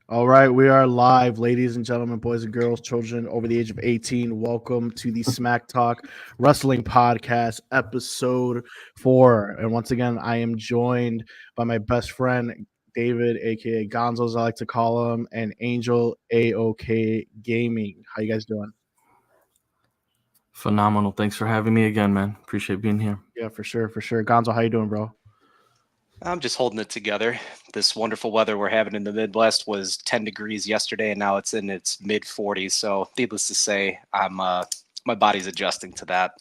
All right, we are live, ladies and gentlemen, boys and girls, children over the age of 18. Welcome to the Smacktalk Wrestling Podcast, episode 4. And once again, I am joined by my best friend, David, aka Gonzo, as I like to call him, and Angel AOK Gaming. How you guys doing? Phenomenal. Thanks for having me again, man. Appreciate being here. Yeah, for sure. Gonzo, how you doing, bro? I'm just holding it together. This wonderful weather we're having in the Midwest was 10 degrees yesterday, and now it's in its mid 40s. So, needless to say, my body's adjusting to that.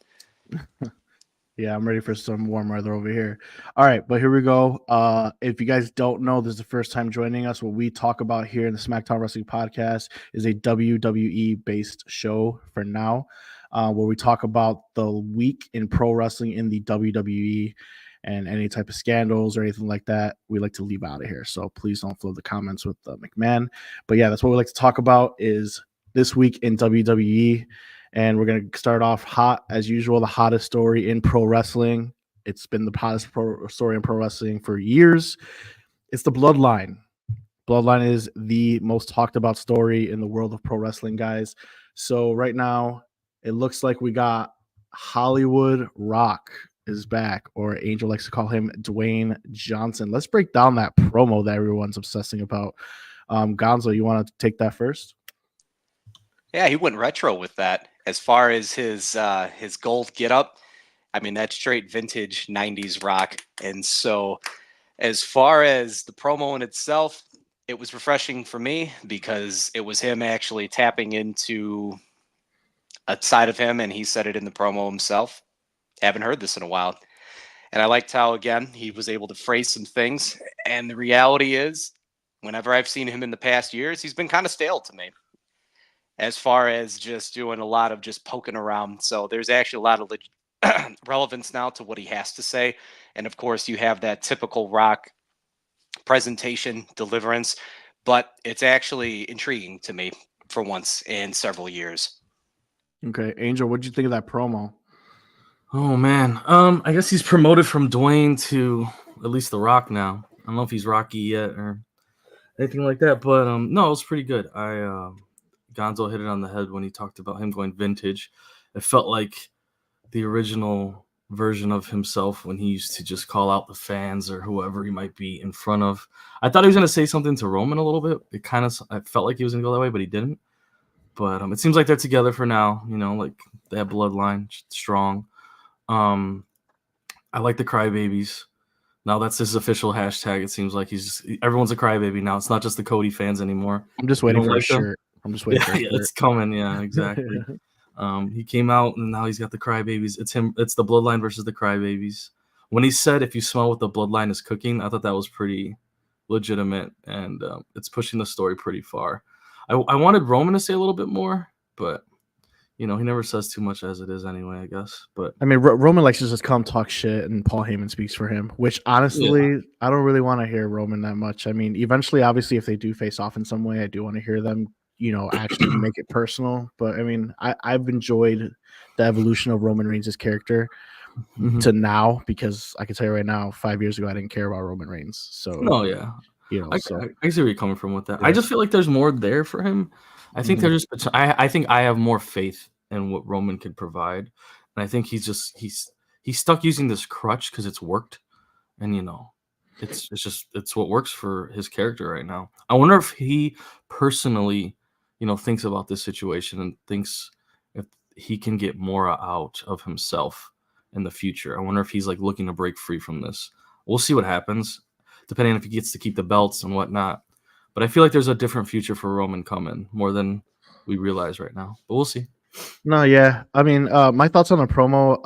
Yeah, I'm ready for some warm weather over here. All right, but here we go. If you guys don't know, this is the first time joining us. What we talk about here in the SmackDown Wrestling Podcast is a WWE-based show for now, where we talk about the week in pro wrestling in the WWE and any type of scandals or anything like that. We like to leave out of here, so please don't flood the comments with McMahon. But yeah, that's what we like to talk about is this week in WWE. And we're going to start off hot as usual, the hottest story in pro wrestling. It's been the hottest story in pro wrestling for years. It's the Bloodline. Bloodline is the most talked about story in the world of pro wrestling, guys. So right now, it looks like we got Hollywood Rock is back, or Angel likes to call him Dwayne Johnson. Let's break down that promo that everyone's obsessing about. Gonzo, you want to take that first? Yeah, he went retro with that. As far as his gold getup, I mean, that's straight vintage 90s rock. And so as far as the promo in itself, it was refreshing for me because it was him actually tapping into a side of him, and he said it in the promo himself. Haven't heard this in a while. And I liked how, again, he was able to phrase some things. And the reality is, whenever I've seen him in the past years, he's been kind of stale to me, as far as just doing a lot of just poking around. So there's actually a lot of relevance now to what he has to say. And of course, you have that typical Rock presentation, deliverance, but it's actually intriguing to me for once in several years. Okay, Angel, what did you think of that promo? Oh man, I guess he's promoted from Dwayne to at least The Rock now. I don't know if he's Rocky yet or anything like that, but no, it was pretty good. Gonzo hit it on the head when he talked about him going vintage. It felt like the original version of himself when he used to just call out the fans or whoever he might be in front of. I thought he was going to say something to Roman a little bit. I felt like he was going to go that way, but he didn't. But it seems like they're together for now. You know, like they have bloodline strong. I like the crybabies. Now that's his official hashtag. It seems like everyone's a crybaby now. It's not just the Cody fans anymore. I'm just waiting for a shirt. I'm just waiting for a shirt. It's coming. Yeah, exactly. He came out and now he's got the crybabies. It's him. It's the bloodline versus the crybabies. When he said, "If you smell what the bloodline is cooking," I thought that was pretty legitimate, and it's pushing the story pretty far. I wanted Roman to say a little bit more, but you know, he never says too much as it is anyway, I guess. But I mean, Roman likes to just come talk shit, and Paul Heyman speaks for him, which honestly, I don't really want to hear Roman that much. I mean, eventually, obviously, if they do face off in some way, I do want to hear them, you know, actually make it personal. But I mean, I've enjoyed the evolution of Roman Reigns' character to now, because I can tell you right now, 5 years ago, I didn't care about Roman Reigns. So, yeah. You know, I see where you're coming from with that. Yeah. I just feel like there's more there for him. I think I think I have more faith in what Roman could provide, and I think he's stuck using this crutch because it's worked, and you know, it's what works for his character right now. I wonder if he personally, you know, thinks about this situation and thinks if he can get more out of himself in the future. I wonder if he's like looking to break free from this. We'll see what happens, depending on if he gets to keep the belts and whatnot. But I feel like there's a different future for Roman coming, more than we realize right now. But we'll see. No, yeah. I mean, my thoughts on the promo,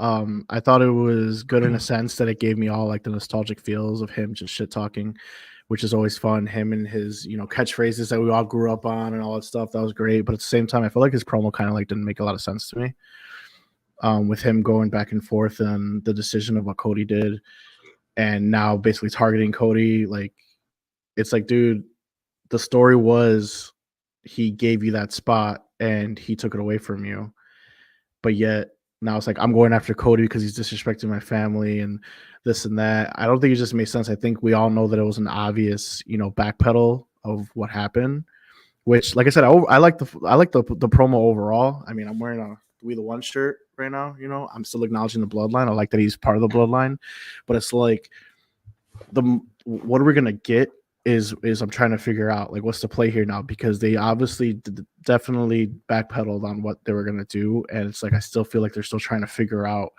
I thought it was good in a sense that it gave me all like the nostalgic feels of him just shit talking, which is always fun. Him and his, you know, catchphrases that we all grew up on and all that stuff. That was great. But at the same time, I feel like his promo kind of like didn't make a lot of sense to me. With him going back and forth and the decision of what Cody did, and now basically targeting Cody, like it's like, dude, the story was he gave you that spot and he took it away from you. But yet now it's like, I'm going after Cody because he's disrespecting my family and this and that. I don't think it just makes sense. I think we all know that it was an obvious, you know, backpedal of what happened. Which, like I said, I like the promo overall. I mean, I'm wearing a We the One shirt right now. You know, I'm still acknowledging the bloodline. I like that he's part of the bloodline, but it's like what are we gonna get is I'm trying to figure out like what's the play here now, because they obviously definitely backpedaled on what they were gonna do, and it's like I still feel like they're still trying to figure out,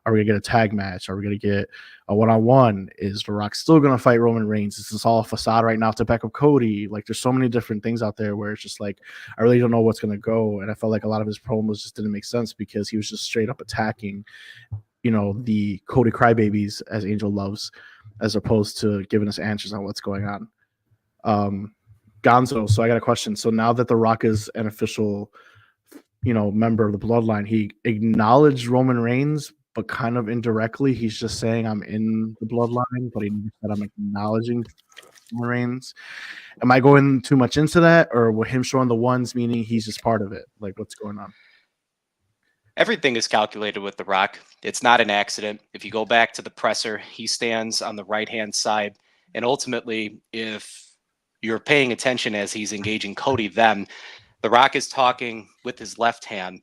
are we gonna get a tag match? Are we gonna get a one-on-one? Is The Rock still gonna fight Roman Reigns? Is this all a facade right now to back up Cody? Like there's so many different things out there where it's just like I really don't know what's gonna go, and I felt like a lot of his promos just didn't make sense because he was just straight up attacking, you know, the Cody crybabies, as Angel loves, as opposed to giving us answers on what's going on. Gonzo, so I got a question. So now that The Rock is an official, you know, member of the bloodline, he acknowledged Roman Reigns, but kind of indirectly, he's just saying I'm in the bloodline, but he never said I'm acknowledging Roman Reigns. Am I going too much into that, or with him showing the ones meaning he's just part of it? Like what's going on? Everything is calculated with The Rock. It's not an accident. If you go back to the presser, he stands on the right-hand side. And ultimately, if you're paying attention as he's engaging Cody, then The Rock is talking with his left hand,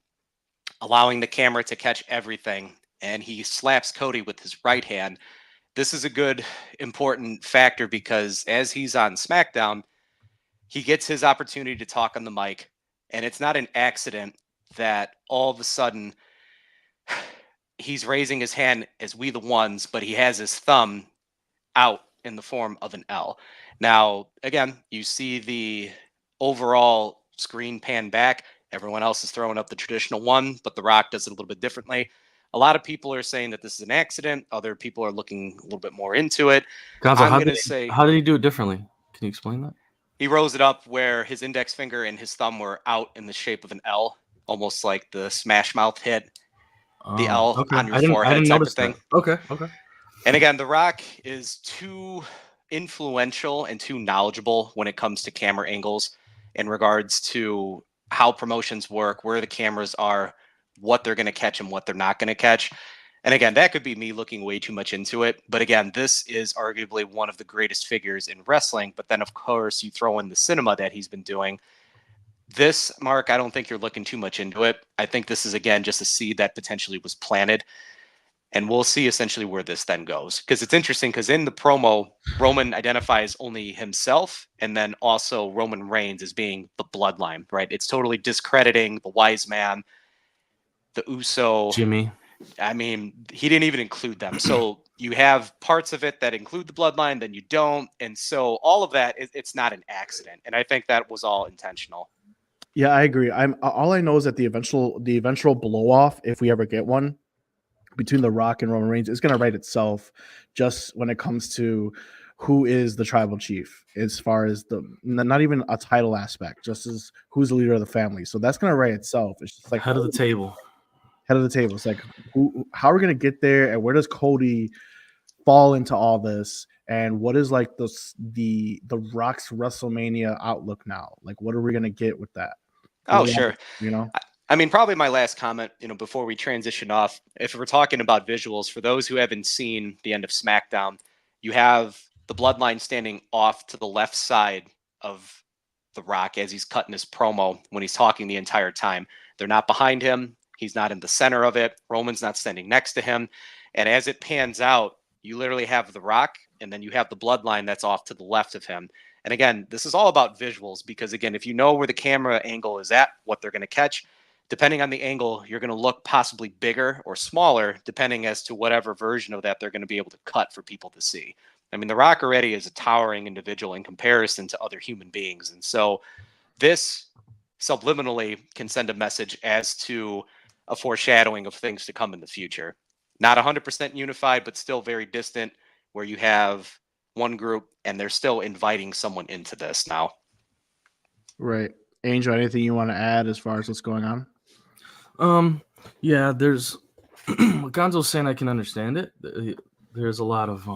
allowing the camera to catch everything. And he slaps Cody with his right hand. This is a good, important factor because as he's on SmackDown, he gets his opportunity to talk on the mic. And it's not an accident that all of a sudden he's raising his hand as We the Ones, but he has his thumb out in the form of an L. Now, again, you see the overall screen pan back. Everyone else is throwing up the traditional one, but The Rock does it a little bit differently. A lot of people are saying that this is an accident. Other people are looking a little bit more into it. Gonzo, I'm going to say, how did he do it differently? Can you explain that? he rose it up where his index finger and his thumb were out in the shape of an L, almost like the Smash Mouth hit the L on your forehead type of thing. That. Okay. And again, The Rock is too influential and too knowledgeable when it comes to camera angles in regards to how promotions work, where the cameras are, what they're going to catch and what they're not going to catch. And again, that could be me looking way too much into it. But again, this is arguably one of the greatest figures in wrestling. But then, of course, you throw in the cinema that he's been doing. This, Mark, I don't think you're looking too much into it. I think this is, again, just a seed that potentially was planted. And we'll see essentially where this then goes. Because it's interesting because in the promo, Roman identifies only himself and then also Roman Reigns as being the bloodline, right? It's totally discrediting the wise man, the Uso. Jimmy. I mean, he didn't even include them. So you have parts of it that include the bloodline, then you don't. And so all of that, it's not an accident. And I think that was all intentional. Yeah, I agree. All I know is that the eventual blow off, if we ever get one, between The Rock and Roman Reigns, is going to write itself just when it comes to who is the tribal chief, as far as not even a title aspect, just as who's the leader of the family. So that's going to write itself. It's just like head of the table. It's like how are we going to get there, and where does Cody fall into all this, and what is like the Rock's WrestleMania outlook now? Like, what are we going to get with that? Oh, sure. You know, I mean, probably my last comment, before we transition off, if we're talking about visuals, for those who haven't seen the end of SmackDown, you have the bloodline standing off to the left side of The Rock as he's cutting his promo when he's talking the entire time. They're not behind him. He's not in the center of it. Roman's not standing next to him. And as it pans out, you literally have The Rock, and then you have the bloodline that's off to the left of him. And again, this is all about visuals because, again, if you know where the camera angle is at, what they're going to catch, depending on the angle, you're going to look possibly bigger or smaller, depending as to whatever version of that they're going to be able to cut for people to see. I mean, The Rock already is a towering individual in comparison to other human beings. And so this subliminally can send a message as to a foreshadowing of things to come in the future. Not 100% unified, but still very distant, where you have one group and they're still inviting someone into this now. Right. Angel, anything you want to add as far as what's going on? Yeah, there's what Gonzo's saying. I can understand it. There's a lot of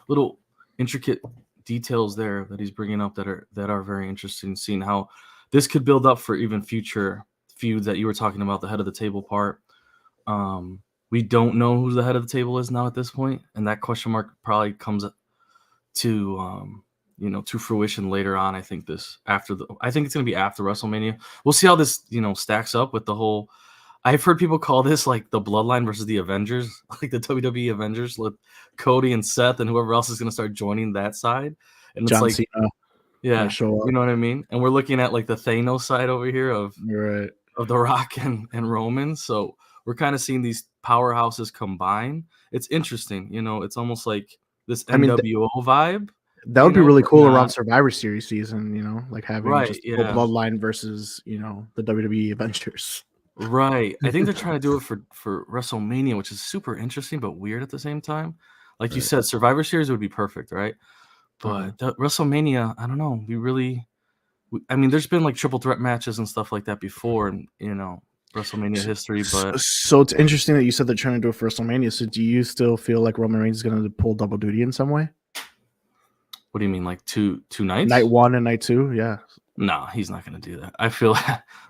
little intricate details there that he's bringing up that are very interesting. Seeing how this could build up for even future feuds that you were talking about, the head of the table part. We don't know who the head of the table is now at this point, and that question mark probably comes to to fruition later on. I think it's going to be after WrestleMania. We'll see how this, stacks up with the whole. I've heard people call this like the Bloodline versus the Avengers, like the WWE Avengers with Cody and Seth and whoever else is going to start joining that side. And it's John like, Cena. yeah, show up. you know what I mean? And we're looking at like the Thanos side over here of Right. The Rock and Roman. So we're kind of seeing these powerhouses combine. It's interesting. It's almost like this NWO vibe. That would be really cool not- around Survivor Series season, like having Right, just yeah. Bloodline versus, the WWE Avengers. Right. I think they're trying to do it for WrestleMania, which is super interesting but weird at the same time. Like you said, Survivor Series would be perfect, right? But WrestleMania, I don't know. There's been like triple threat matches and stuff like that before, and WrestleMania history. But so it's interesting that you said they're trying to do it for WrestleMania. So do you still feel like Roman Reigns is going to pull double duty in some way? What do you mean, like two nights? Night 1 and night 2, yeah. No, he's not going to do that. I feel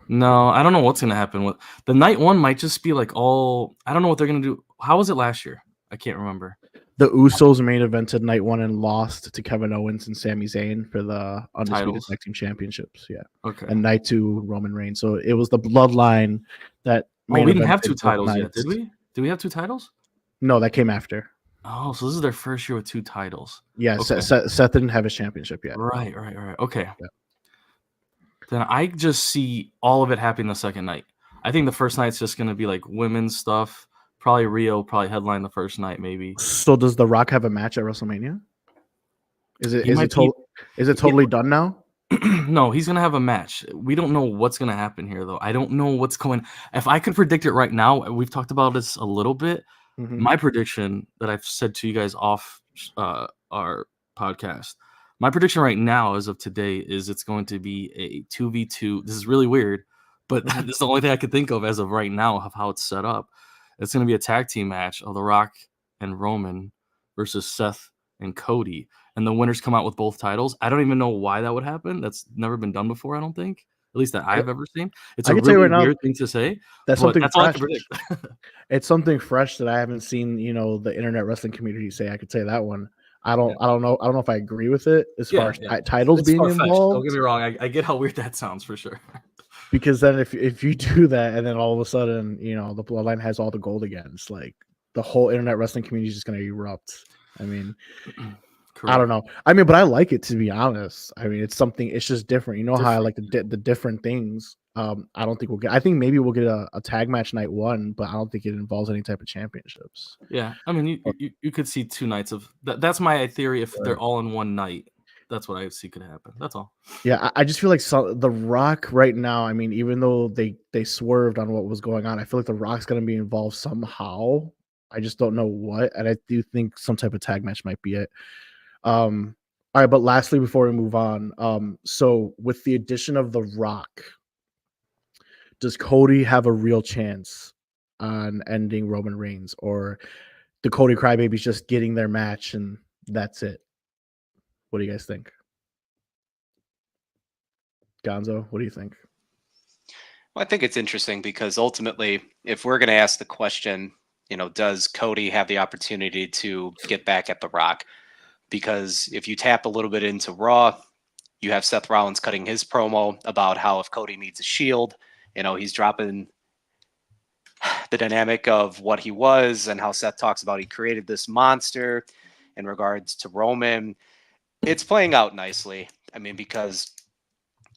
no. I don't know what's going to happen with the night 1. Might just be like all. I don't know what they're going to do. How was it last year? I can't remember. The Usos main evented night 1 and lost to Kevin Owens and Sami Zayn for the Undisputed Tag Team Championships. Yeah. Okay. And night 2, Roman Reigns. So it was the Bloodline that. We didn't have 2 titles yet, did we? Did we have 2 titles? No, that came after. Oh, so this is their first year with 2 titles. Yeah, okay. Seth didn't have his championship yet. Right. Okay. Yeah. Then I just see all of it happening the second night. I think the first night's just going to be like women's stuff. Probably Rio, headline the first night, maybe. So does The Rock have a match at WrestleMania? Is it totally done now? No, he's gonna have a match. We don't know what's gonna happen here, though. I don't know what's going. If I could predict it right now, we've talked about this a little bit. Mm-hmm. My prediction that I've said to you guys off our podcast. My prediction right now, as of today, is it's going to be a 2v2. This is really weird, but this is the only thing I could think of as of right now of how it's set up. It's going to be a tag team match of The Rock and Roman versus Seth and Cody. And the winners come out with both titles. I don't even know why that would happen. That's never been done before, I don't think. At least that I've ever seen. It's a really weird thing to say. That's something fresh. All I can predict. It's something fresh that I haven't seen, the internet wrestling community say. I could say that one. I don't know. I don't know if I agree with it as far as titles being involved. Don't get me wrong. I get how weird that sounds for sure. Because then if you do that and then all of a sudden, the Bloodline has all the gold again, it's like the whole internet wrestling community is just going to erupt. I mean, I don't know. But I like it, to be honest. It's something, it's just different. How I like the different things. I don't think I think maybe we'll get a tag match night 1, but I don't think it involves any type of championships. Yeah. You could see 2 nights of that's my theory. If they're all in one night, that's what I see could happen. That's all. Yeah, I just feel like The Rock right now, even though they swerved on what was going on, I feel like The Rock's going to be involved somehow. I just don't know what, and I do think some type of tag match might be it. All right, but lastly, before we move on, so with the addition of The Rock, does Cody have a real chance on ending Roman Reigns, or the Cody Crybabies just getting their match and that's it? What do you guys think? Gonzo, what do you think? Well, I think it's interesting because ultimately, if we're going to ask the question, does Cody have the opportunity to get back at The Rock? Because if you tap a little bit into Raw, you have Seth Rollins cutting his promo about how if Cody needs a shield, he's dropping the dynamic of what he was and how Seth talks about he created this monster in regards to Roman. It's playing out nicely. Because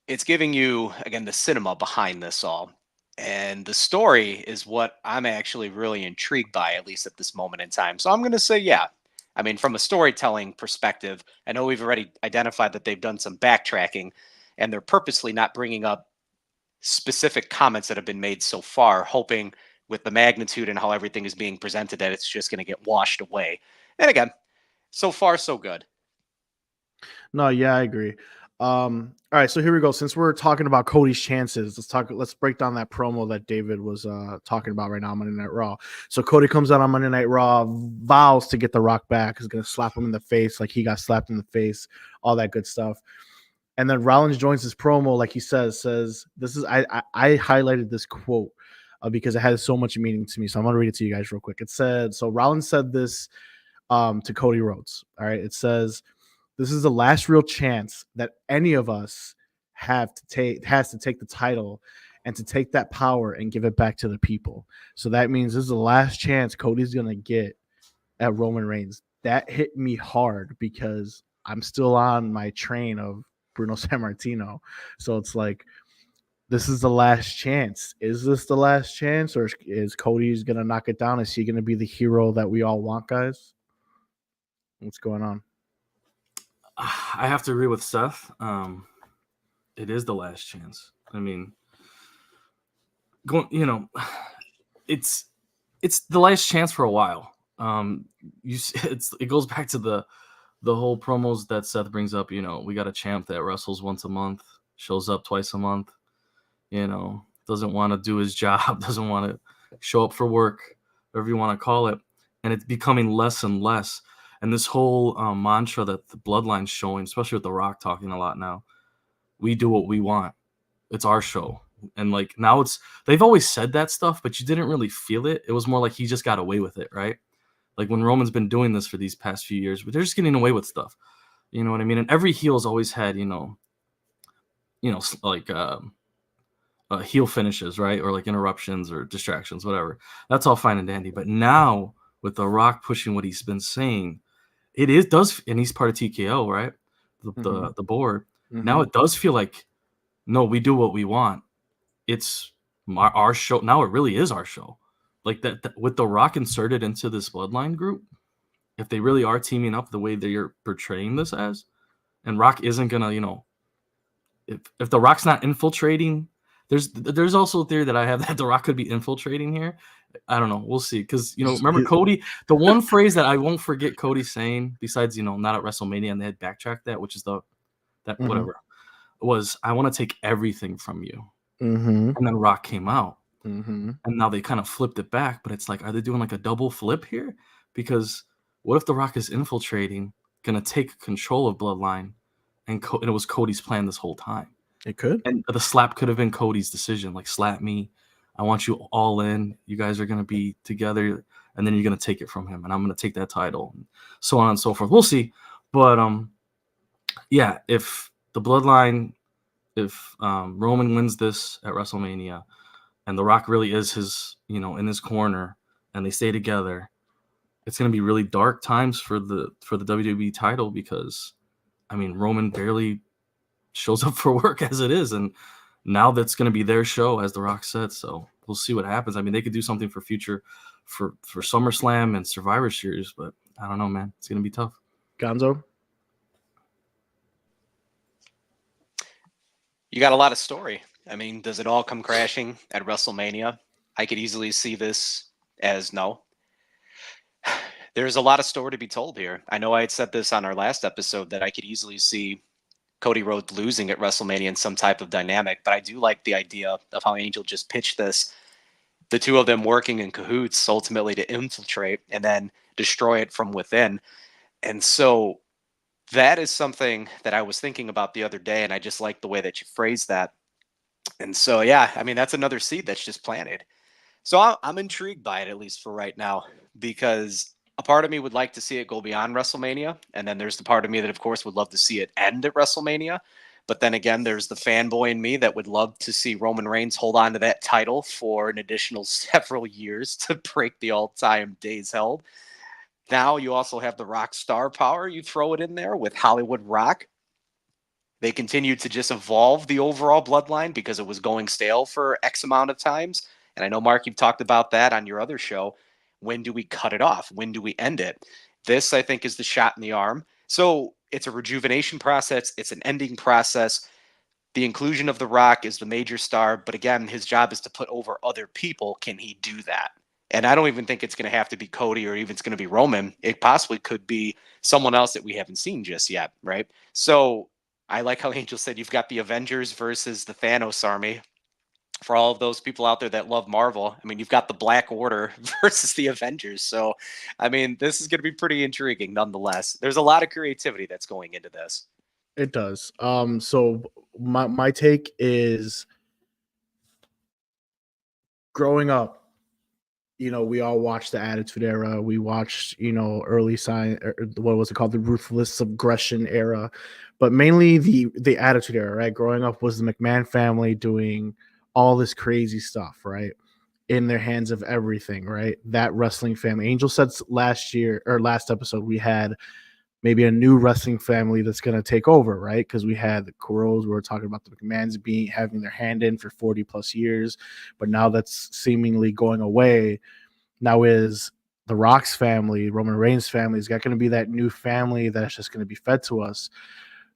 it's giving you, again, the cinema behind this all. And the story is what I'm actually really intrigued by, at least at this moment in time. So I'm going to say, yeah. From a storytelling perspective, I know we've already identified that they've done some backtracking and they're purposely not bringing up specific comments that have been made so far, hoping with the magnitude and how everything is being presented that it's just going to get washed away. And again, so far, so good. No, yeah, I agree. All right, so here we go. Since we're talking about Cody's chances, let's break down that promo that David was talking about right now on Monday Night Raw. So Cody comes out on Monday Night Raw, vows to get The Rock back, is going to slap him in the face like he got slapped in the face, all that good stuff. And then Rollins joins his promo, like he says this is I highlighted this quote because it had so much meaning to me. So I'm going to read it to you guys real quick. It said, so Rollins said this to Cody Rhodes. All right, it says, This is the last real chance that any of us has to take the title and to take that power and give it back to the people. So that means this is the last chance Cody's gonna get at Roman Reigns. That hit me hard because I'm still on my train of Bruno Sammartino. So it's like, this is the last chance. Is this the last chance, or is Cody's gonna knock it down? Is he gonna be the hero that we all want, guys? What's going on? I have to agree with Seth. It is the last chance. I mean, it's the last chance for a while. It goes back to the whole promos that Seth brings up. We got a champ that wrestles once a month, shows up twice a month. Doesn't want to do his job, doesn't want to show up for work, whatever you want to call it, and it's becoming less and less. And this whole mantra that the Bloodline's showing, especially with The Rock talking a lot now, we do what we want. It's our show. And like now they've always said that stuff, but you didn't really feel it. It was more like he just got away with it, right? Like when Roman's been doing this for these past few years, but they're just getting away with stuff. You know what I mean? And every heel's always had, like heel finishes, right? Or like interruptions or distractions, whatever. That's all fine and dandy. But now with The Rock pushing what he's been saying, does, and he's part of TKO, right? The board. Mm-hmm. Now it does feel like, no, we do what we want. It's our show. Now it really is our show. Like that with The Rock inserted into this Bloodline group, if they really are teaming up the way they're portraying this as, and Rock isn't gonna, if The Rock's not infiltrating, there's also a theory that I have that The Rock could be infiltrating here. I don't know. We'll see. Because, remember Cody, the one phrase that I won't forget Cody saying, besides, not at WrestleMania, and they had backtracked that, which is whatever, was, I want to take everything from you. Mm-hmm. And then Rock came out. Mm-hmm. And now they kind of flipped it back. But it's like, are they doing like a double flip here? Because what if The Rock is infiltrating, going to take control of Bloodline, and it was Cody's plan this whole time? It could. And the slap could have been Cody's decision. Like, slap me. I want you all in. You guys are going to be together. And then you're going to take it from him. And I'm going to take that title. And so on and so forth. We'll see. But, yeah, if the Bloodline, if Roman wins this at WrestleMania, and The Rock really is his, in his corner, and they stay together, it's going to be really dark times for the WWE title because, I mean, Roman barely shows up for work as it is, and now that's going to be their show, as The Rock said. So we'll see what happens. I mean, they could do something for SummerSlam and Survivor Series, but I don't know, man. It's going to be tough. Gonzo? You got a lot of story. I mean, does it all come crashing at WrestleMania? I could easily see this as no. There's a lot of story to be told here. I know I had said this on our last episode that I could easily see Cody Rhodes losing at WrestleMania in some type of dynamic, but I do like the idea of how Angel just pitched this. The two of them working in cahoots ultimately to infiltrate and then destroy it from within. And so that is something that I was thinking about the other day, and I just like the way that you phrased that. And so, yeah, I mean, that's another seed that's just planted. So I'm intrigued by it, at least for right now, because a part of me would like to see it go beyond WrestleMania. And then there's the part of me that, of course, would love to see it end at WrestleMania. But then again, there's the fanboy in me that would love to see Roman Reigns hold on to that title for an additional several years to break the all-time days held. Now you also have the Rock star power. You throw it in there with Hollywood Rock. They continued to just evolve the overall bloodline because it was going stale for X amount of times. And I know, Mark, you've talked about that on your other show. When do we cut it off? When do we end it? This, I think, is the shot in the arm. So it's a rejuvenation process. It's an ending process. The inclusion of The Rock is the major star. But again, his job is to put over other people. Can he do that? And I don't even think it's going to have to be Cody or even it's going to be Roman. It possibly could be someone else that we haven't seen just yet, right? So I like how Angel said you've got the Avengers versus the Thanos army. For all of those people out there that love Marvel, I mean, you've got the Black Order versus the Avengers. So, I mean, this is going to be pretty intriguing nonetheless. There's a lot of creativity that's going into this. It does. So my take is, growing up, we all watched the Attitude Era. We watched, early sign, what was it called, the Ruthless Aggression era, but mainly the Attitude Era. Right, growing up was the McMahon family doing all this crazy stuff, right, in their hands of everything, right. That wrestling family. Angel said last episode we had maybe a new wrestling family that's going to take over, right? Because we had the Kuros, we were talking about the McMahons having their hand in for 40 plus years, but now that's seemingly going away. Now is the Rock's family, Roman Reigns' family, is going to be that new family that's just going to be fed to us.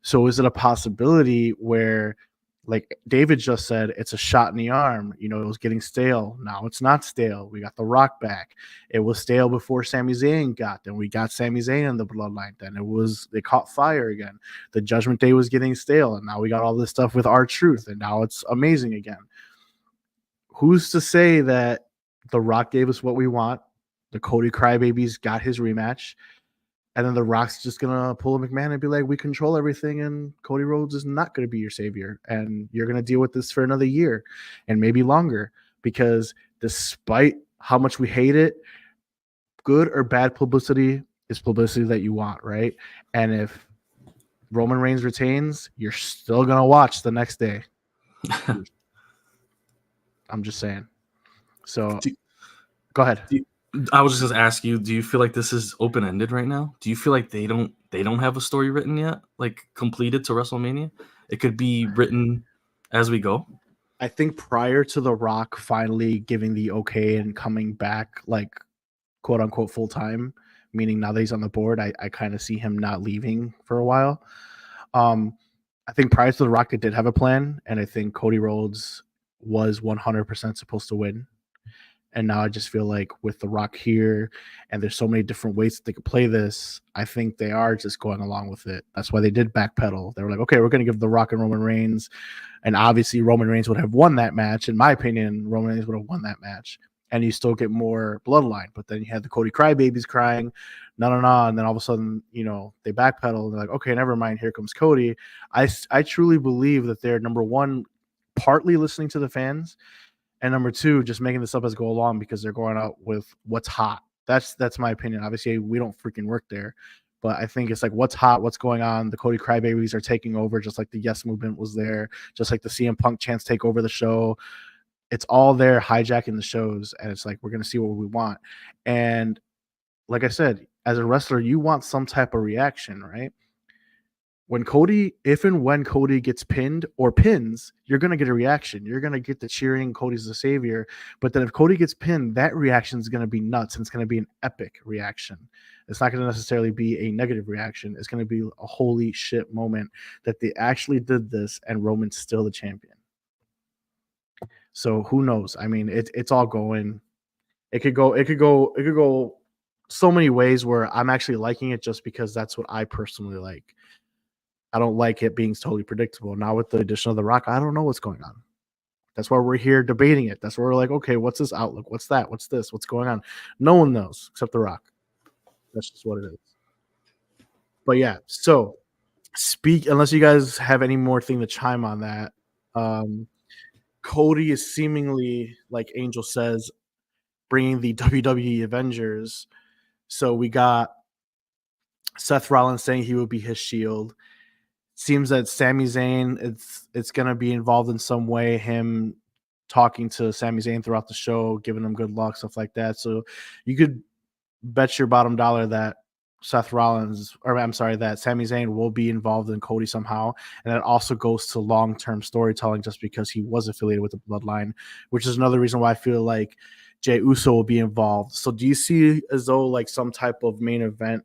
So is it a possibility where, like David just said, it's a shot in the arm? It was getting stale. Now it's not stale. We got The Rock back. It was stale before Sami Zayn got. Then we got Sami Zayn in the bloodline. Then they caught fire again. The Judgment Day was getting stale, and now we got all this stuff with R-Truth, and now it's amazing again. Who's to say that The Rock gave us what we want? The Cody Crybabies got his rematch. And then The Rock's just going to pull a McMahon and be like, we control everything, and Cody Rhodes is not going to be your savior. And you're going to deal with this for another year and maybe longer, because despite how much we hate it, good or bad publicity is publicity that you want, right? And if Roman Reigns retains, you're still going to watch the next day. I'm just saying. So go ahead. I was just going to ask you, do you feel like this is open-ended right now? Do you feel like they don't have a story written yet, like completed to WrestleMania? It could be written as we go. I think prior to The Rock finally giving the okay and coming back, like, quote unquote, full time, meaning now that he's on the board, I kind of see him not leaving for a while. I think prior to The Rock, they did have a plan, and I think Cody Rhodes was 100% supposed to win. And now I just feel like with The Rock here, and there's so many different ways that they could play this, I think they are just going along with it. That's why they did backpedal. They were like, okay, we're going to give The Rock and Roman Reigns. And obviously Roman Reigns would have won that match. In my opinion, Roman Reigns would have won that match. And you still get more bloodline. But then you had the Cody Crybabies crying, no. And then all of a sudden, they backpedal. And they're like, okay, never mind. Here comes Cody. I truly believe that they're, number one, partly listening to the fans. And number two, just making this up as go along, because they're going out with what's hot. That's my opinion. Obviously, we don't freaking work there, but I think it's like what's hot, what's going on. The Cody Crybabies are taking over, just like the Yes Movement was there, just like the CM Punk chants take over the show. It's all there hijacking the shows, and it's like we're going to see what we want. And like I said, as a wrestler, you want some type of reaction, right? If and when Cody gets pinned or pins, you're going to get a reaction. You're going to get the cheering, Cody's the savior. But then if Cody gets pinned, that reaction is going to be nuts, and it's going to be an epic reaction. It's not going to necessarily be a negative reaction. It's going to be a holy shit moment that they actually did this, and Roman's still the champion. So who knows? I mean, it's all going. It could go so many ways where I'm actually liking it just because that's what I personally like. I don't like it being totally predictable. Now with the addition of The Rock, I don't know what's going on. That's why we're here debating it. That's why we're like, okay, what's this outlook? What's that? What's this? What's going on? No one knows except The Rock. That's just what it is. But yeah, so unless you guys have any more thing to chime on that, Cody is seemingly, like Angel says, bringing the WWE Avengers. So we got Seth Rollins saying he would be his Shield. Seems that Sami Zayn, it's going to be involved in some way, him talking to Sami Zayn throughout the show, giving him good luck, stuff like that. So you could bet your bottom dollar that that Sami Zayn will be involved in Cody somehow. And that also goes to long-term storytelling, just because he was affiliated with the Bloodline, which is another reason why I feel like Jey Uso will be involved. So do you see as though like some type of main event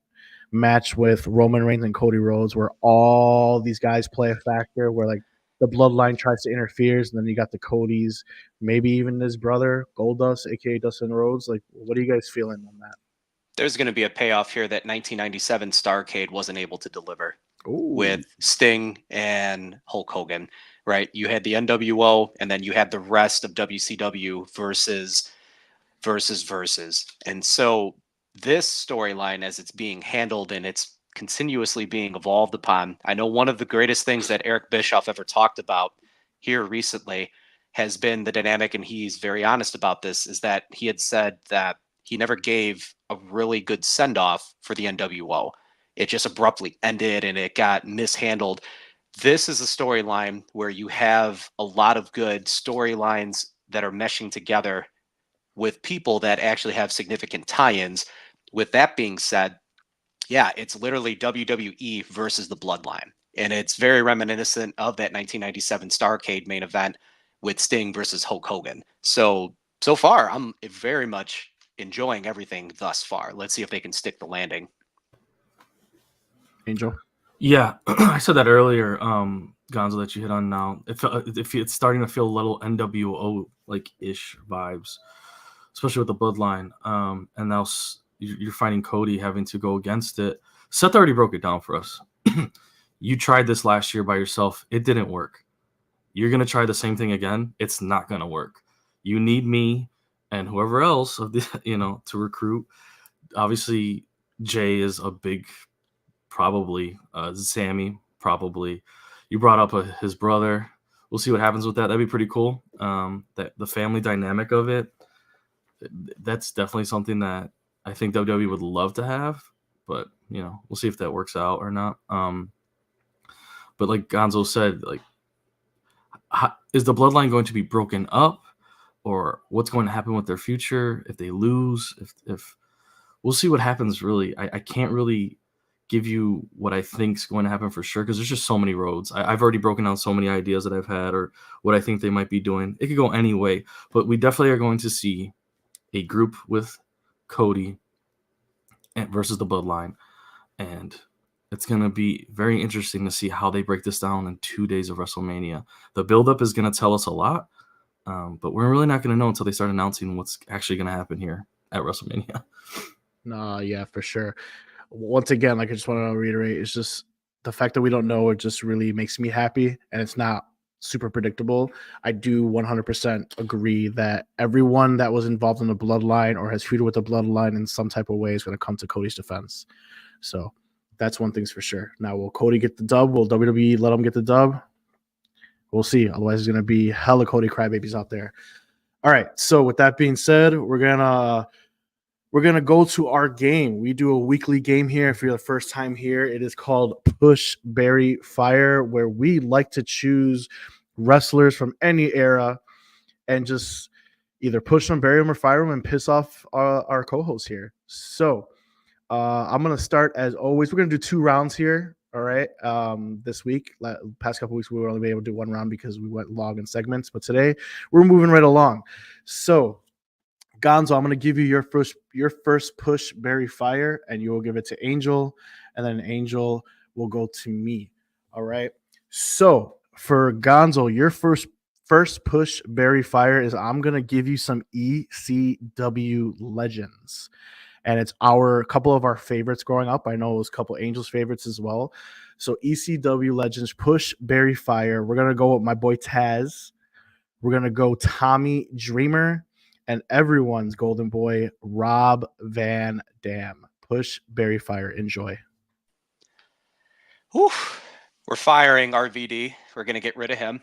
match with Roman Reigns and Cody Rhodes where all these guys play a factor, where like the Bloodline tries to interfere, and then you got the Codys, maybe even his brother Goldust, aka Dustin Rhodes? Like, what are you guys feeling on that? There's going to be a payoff here that 1997 Starrcade wasn't able to deliver. Ooh. With Sting and Hulk Hogan, right? You had the NWO, and then you had the rest of WCW versus. And so this storyline, as it's being handled and it's continuously being evolved upon, I know one of the greatest things that Eric Bischoff ever talked about here recently has been the dynamic, and he's very honest about this, is that he had said that he never gave a really good send-off for the NWO. It just abruptly ended and it got mishandled. This is a storyline where you have a lot of good storylines that are meshing together with people that actually have significant tie-ins. With that being said, yeah, it's literally WWE versus the Bloodline. And it's very reminiscent of that 1997 Starrcade main event with Sting versus Hulk Hogan. So far, I'm very much enjoying everything thus far. Let's see if they can stick the landing. Angel? Yeah, I said that earlier, Gonzo, that you hit on now. It's starting to feel a little NWO like ish vibes, especially with the Bloodline. And now you're finding Cody having to go against it. Seth already broke it down for us. You tried this last year by yourself. It didn't work. You're going to try the same thing again. It's not going to work. You need me and whoever else of the, to recruit. Obviously, Jay is a big, probably. Sammy, probably. You brought up his brother. We'll see what happens with that. That'd be pretty cool. That the family dynamic of it, that's definitely something that I think WWE would love to have, but we'll see if that works out or not. But like Gonzo said, like, is the Bloodline going to be broken up, or what's going to happen with their future if they lose? If we'll see what happens. Really, I can't really give you what I think is going to happen for sure, because there's just so many roads. I've already broken down so many ideas that I've had, or what I think they might be doing. It could go any way, but we definitely are going to see a group with Cody versus the Bloodline, and it's going to be very interesting to see how they break this down in 2 days of WrestleMania. The buildup is going to tell us a lot, but we're really not going to know until they start announcing what's actually going to happen here at WrestleMania. No, yeah, for sure. Once again, like, I just want to reiterate, it's just the fact that we don't know, it just really makes me happy, and it's not super predictable. I do 100% agree that everyone that was involved in the Bloodline or has feuded with the Bloodline in some type of way is going to come to Cody's defense. So that's one thing's for sure. Now, will Cody get the dub? Will WWE let him get the dub? We'll see. Otherwise, there's going to be hella Cody crybabies out there. All right. So with that being said, we're gonna go to our game. We do a weekly game here. If you're the first time here, it is called Push Bury Fire, where we like to choose wrestlers from any era and just either push them, bury them, or fire them, and piss off our co-hosts here. So I'm gonna start as always. We're gonna do 2 rounds here. All right. This week, past couple weeks, we were only able to do 1 round because we went long in segments. But today, we're moving right along. So, Gonzo, I'm going to give you your first push, bury, fire, and you will give it to Angel, and then Angel will go to me. All right. So for Gonzo, your first push, bury, fire is I'm going to give you some ECW legends, and it's a couple of our favorites growing up. I know it was a couple of Angel's favorites as well. So ECW legends, push, bury, fire. We're going to go with my boy Taz. We're going to go Tommy Dreamer. And everyone's golden boy, Rob Van Dam. Push, bury, fire. Enjoy. Whew. We're firing RVD. We're going to get rid of him.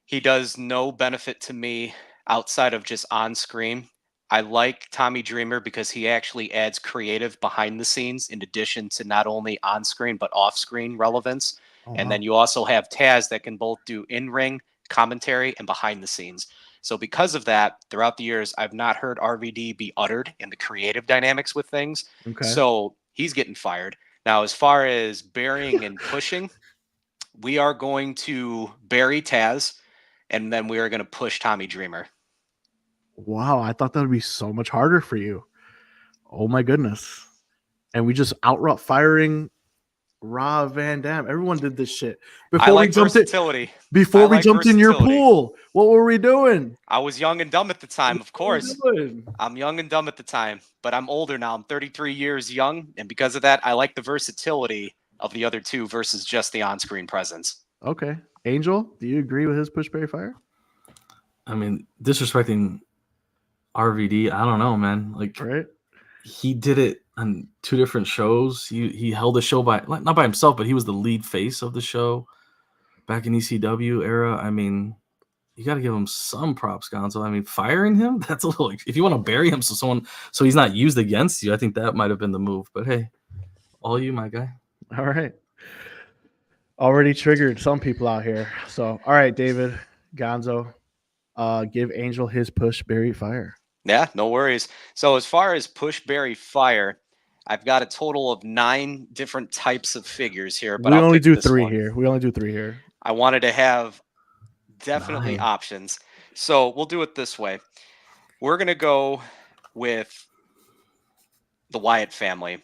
He does no benefit to me outside of just on screen. I like Tommy Dreamer because he actually adds creative behind the scenes in addition to not only on screen but off screen relevance. And then you also have Taz that can both do in-ring commentary and behind the scenes. So because of that, throughout the years, I've not heard RVD be uttered in the creative dynamics with things. Okay. So he's getting fired. Now, as far as burying and pushing, we are going to bury Taz, and then we are going to push Tommy Dreamer. Wow, I thought that would be so much harder for you. Oh, my goodness. And we just outright firing Rob Van Dam. Everyone did this shit. Before we jumped in your pool, what were we doing? I was young and dumb at the time, of course. I'm young and dumb at the time, but I'm older now. I'm 33 years young, and because of that, I like the versatility of the other two versus just the on-screen presence. Okay. Angel, do you agree with his push, bury, fire? I mean, disrespecting RVD, I don't know, man. Like, right? He did it on 2 different shows. He held the show not by himself, but he was the lead face of the show back in ECW era. I mean, you got to give him some props, Gonzo. I mean, firing him, that's a little. If you want to bury him so he's not used against you, I think that might have been the move. But hey, all you, my guy. All right. Already triggered some people out here. So, all right, David, Gonzo, give Angel his push, bury, fire. Yeah, no worries. So as far as push, bury, fire, I've got a total of 9 different types of figures here. But We I'll only pick do this 3 one. here. We only do 3 here. I wanted to have definitely 9. options. So we'll do it this way. We're going to go with the Wyatt family.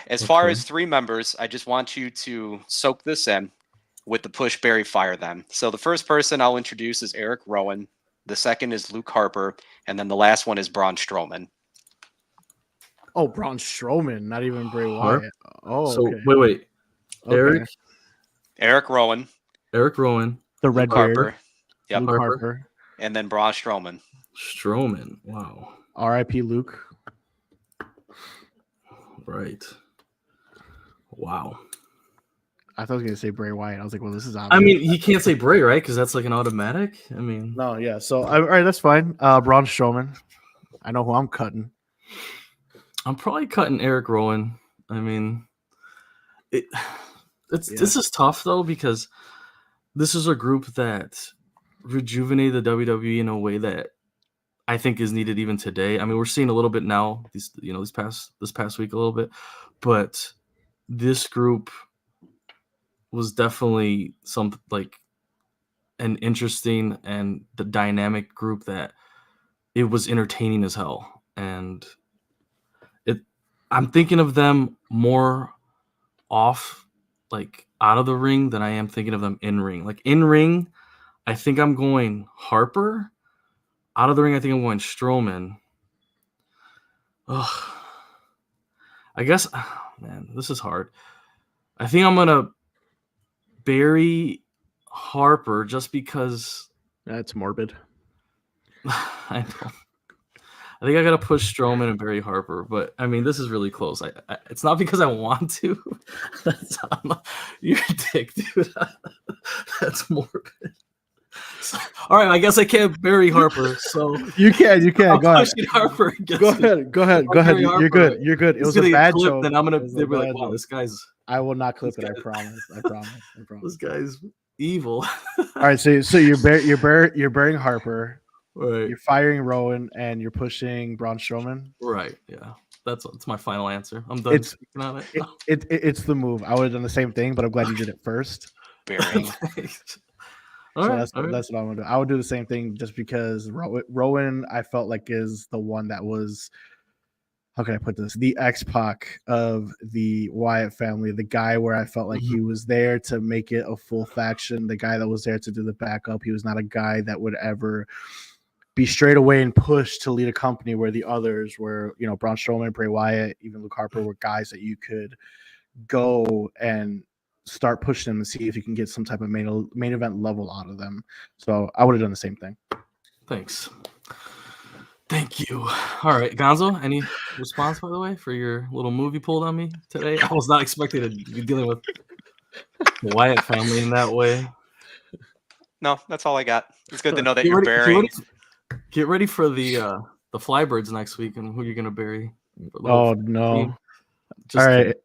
As far as 3 members, I just want you to soak this in with the push, bury, fire them. So the first person I'll introduce is Eric Rowan. The second is Luke Harper. And then the last one is Braun Strowman. Oh, Braun Strowman, not even Bray Harp? Wyatt. Oh, So okay. wait. Okay. Eric Rowan. The red Luke beard. Harper. Yep. Luke Harper. And then Braun Strowman. Wow. R.I.P. Luke. Right. Wow. I thought I was gonna say Bray Wyatt. I was like, well, this is obvious. I mean, he can't say Bray, right? Because that's like an automatic. I mean, no, yeah. So, all right, that's fine. Braun Strowman. I know who I'm cutting. I'm probably cutting Eric Rowan. I mean, this is tough though, because this is a group that rejuvenated the WWE in a way that I think is needed even today. I mean, we're seeing a little bit now, this past week a little bit, but this group was definitely an interesting and the dynamic group that it was entertaining as hell. And I'm thinking of them more off, like out of the ring, than I am thinking of them in ring. Like in ring, I think I'm going Harper. Out of the ring, I think I'm going Strowman. Ugh. I guess, man, this is hard. I think I'm gonna bury Harper just because. That's morbid. I know. I think I gotta push Strowman and bury Harper, but I mean, this is really close. It's not because I want to. You're a dick, dude. That's morbid. So, all right, I guess I can't bury Harper. So you can. Go ahead. Harper Go ahead. You're good. It was a bad joke. Then I'm gonna be like, wow, this guy's. I will not clip it. I promise. This guy's evil. All right, so you're burying Harper. Right. You're firing Rowan and you're pushing Braun Strowman. Right. Yeah. That's my final answer. I'm done speaking on it. It's the move. I would have done the same thing, but I'm glad you did it first. Burying. That's what I'm gonna do. I would do the same thing just because Rowan I felt like is the one that was, how can I put this? The X-Pac of the Wyatt family, the guy where I felt like he was there to make it a full faction, the guy that was there to do the backup. He was not a guy that would ever be straight away and pushed to lead a company, where the others were, Braun Strowman, Bray Wyatt, even Luke Harper were guys that you could go and start pushing them and see if you can get some type of main event level out of them. So I would have done the same thing. Thanks. Thank you. All right, Gonzo, any response, by the way, for your little move you pulled on me today? I was not expecting to be dealing with the Wyatt family in that way. No, that's all I got. It's good to know that you're burying. Get ready for the Flybirds next week and who you're going to bury. Oh, no. All right,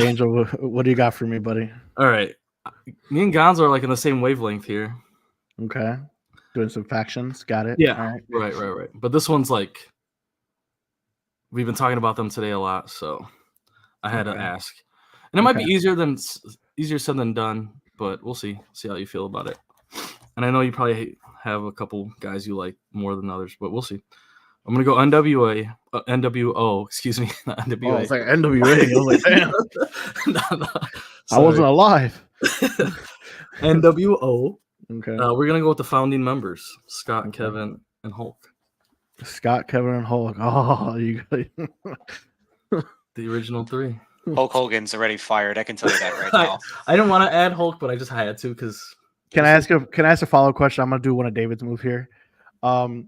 Angel, what do you got for me, buddy? All right. Me and Gonzo are like in the same wavelength here. Okay. Doing some factions. Got it. Yeah. Right. But this one's like, we've been talking about them today a lot, so I had to ask. And it might be easier said than done, but we'll see. See how you feel about it. And I know you probably have a couple guys you like more than others, but we'll see. I'm gonna go NWO. Excuse me, not NWA. Oh, it's like NWA. I was like, damn. No. I wasn't alive. NWO. Okay. We're gonna go with the founding members: Scott, Kevin, and Hulk. Scott, Kevin, and Hulk. Oh, you got the original 3. Hulk Hogan's already fired. I can tell you that right now. I didn't want to add Hulk, but I just had to because. Can I ask a follow-up question? I'm gonna do one of David's move here.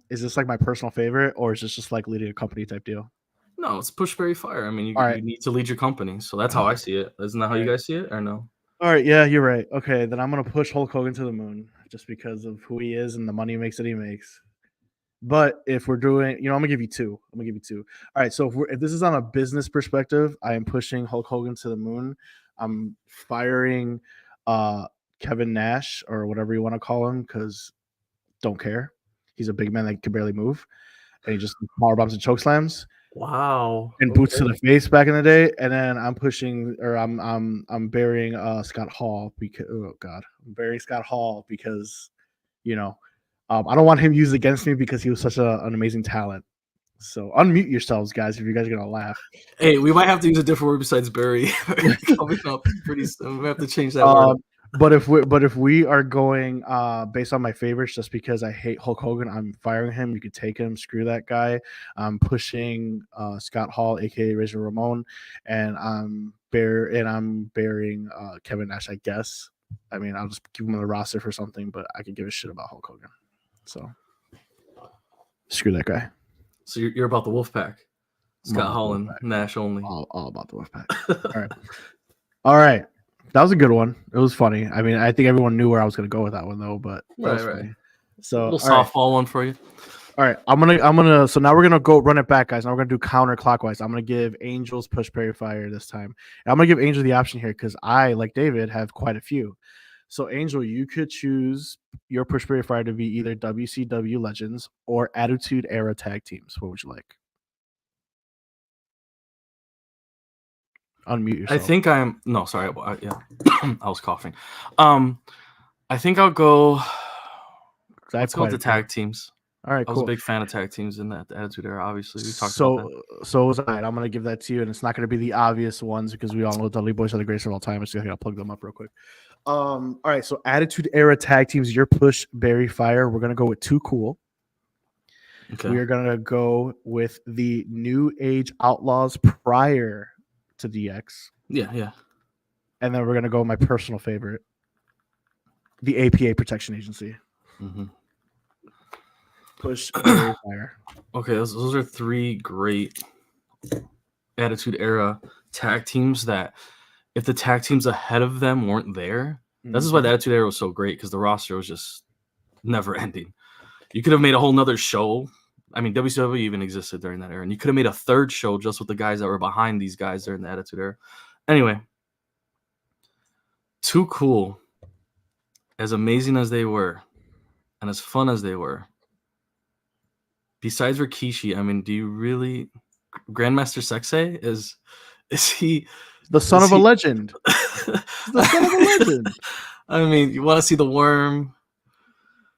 Is this like my personal favorite, or is this just like leading a company type deal? No, it's push, bury, fire. I mean, you need to lead your company, so that's how I see it. Isn't that how you guys see it, or no? All right, yeah, you're right. Okay, then I'm gonna push Hulk Hogan to the moon just because of who he is and the money he makes that he makes. But if we're doing, I'm gonna give you two. All right, so if this is on a business perspective, I am pushing Hulk Hogan to the moon. I'm firing Kevin Nash or whatever you want to call him because don't care. He's a big man that can barely move, and he just power bombs and choke slams Wow. and boots to the face back in the day. And then I'm pushing, or I'm burying Scott Hall because I'm burying Scott Hall because I don't want him used against me because he was such an amazing talent. So unmute yourselves, guys, if you guys are gonna laugh. Hey, we might have to use a different word besides bury coming up pretty soon. We have to change that word. But if we are going based on my favorites, just because I hate Hulk Hogan, I'm firing him. You could take him. Screw that guy. I'm pushing Scott Hall, aka Razor Ramon, and I'm burying Kevin Nash. I guess. I mean, I'll just keep him on the roster for something, but I could give a shit about Hulk Hogan. So screw that guy. So you're about the Wolfpack. Scott Hall and Nash only. All about the Wolfpack. All right. That was a good one. It was funny. I mean, I think everyone knew where I was going to go with that one, though. But that was funny. So a little softball one for you. All right, I'm gonna. So now we're gonna go run it back, guys. Now we're gonna do counterclockwise. I'm gonna give Angels push Perry Fire this time. And I'm gonna give Angel the option here because I, like David, have quite a few. So Angel, you could choose your push Perry Fire to be either WCW Legends or Attitude Era Tag Teams. What would you like? Unmute yourself. I think I'm no, sorry. Yeah, I was coughing. I think I'll go. Let's go with the tag teams. All right, I was a big fan of tag teams in that Attitude Era. Obviously, we talked about that. So was I. I'm gonna give that to you, and it's not gonna be the obvious ones because we all know Dudley Boys are the greatest of all time. I just gotta plug them up real quick. All right, so Attitude Era Tag Teams. Your push Barry Fire. We're gonna go with Too Cool. Okay. We are gonna go with the New Age Outlaws prior to DX. Yeah. And then we're gonna go with my personal favorite, the APA Protection Agency. Mm-hmm. Push Barry Fire. Okay, those are three great Attitude Era tag teams that if the tag teams ahead of them weren't there, this is why the Attitude Era was so great because the roster was just never ending. You could have made a whole nother show. I mean, WCW even existed during that era, and you could have made a third show just with the guys that were behind these guys during the Attitude Era. Anyway, Too Cool, as amazing as they were and as fun as they were, besides Rikishi, I mean, do you really Grandmaster Sexay is he the son of a legend? The son of a legend. I mean, you want to see the Worm?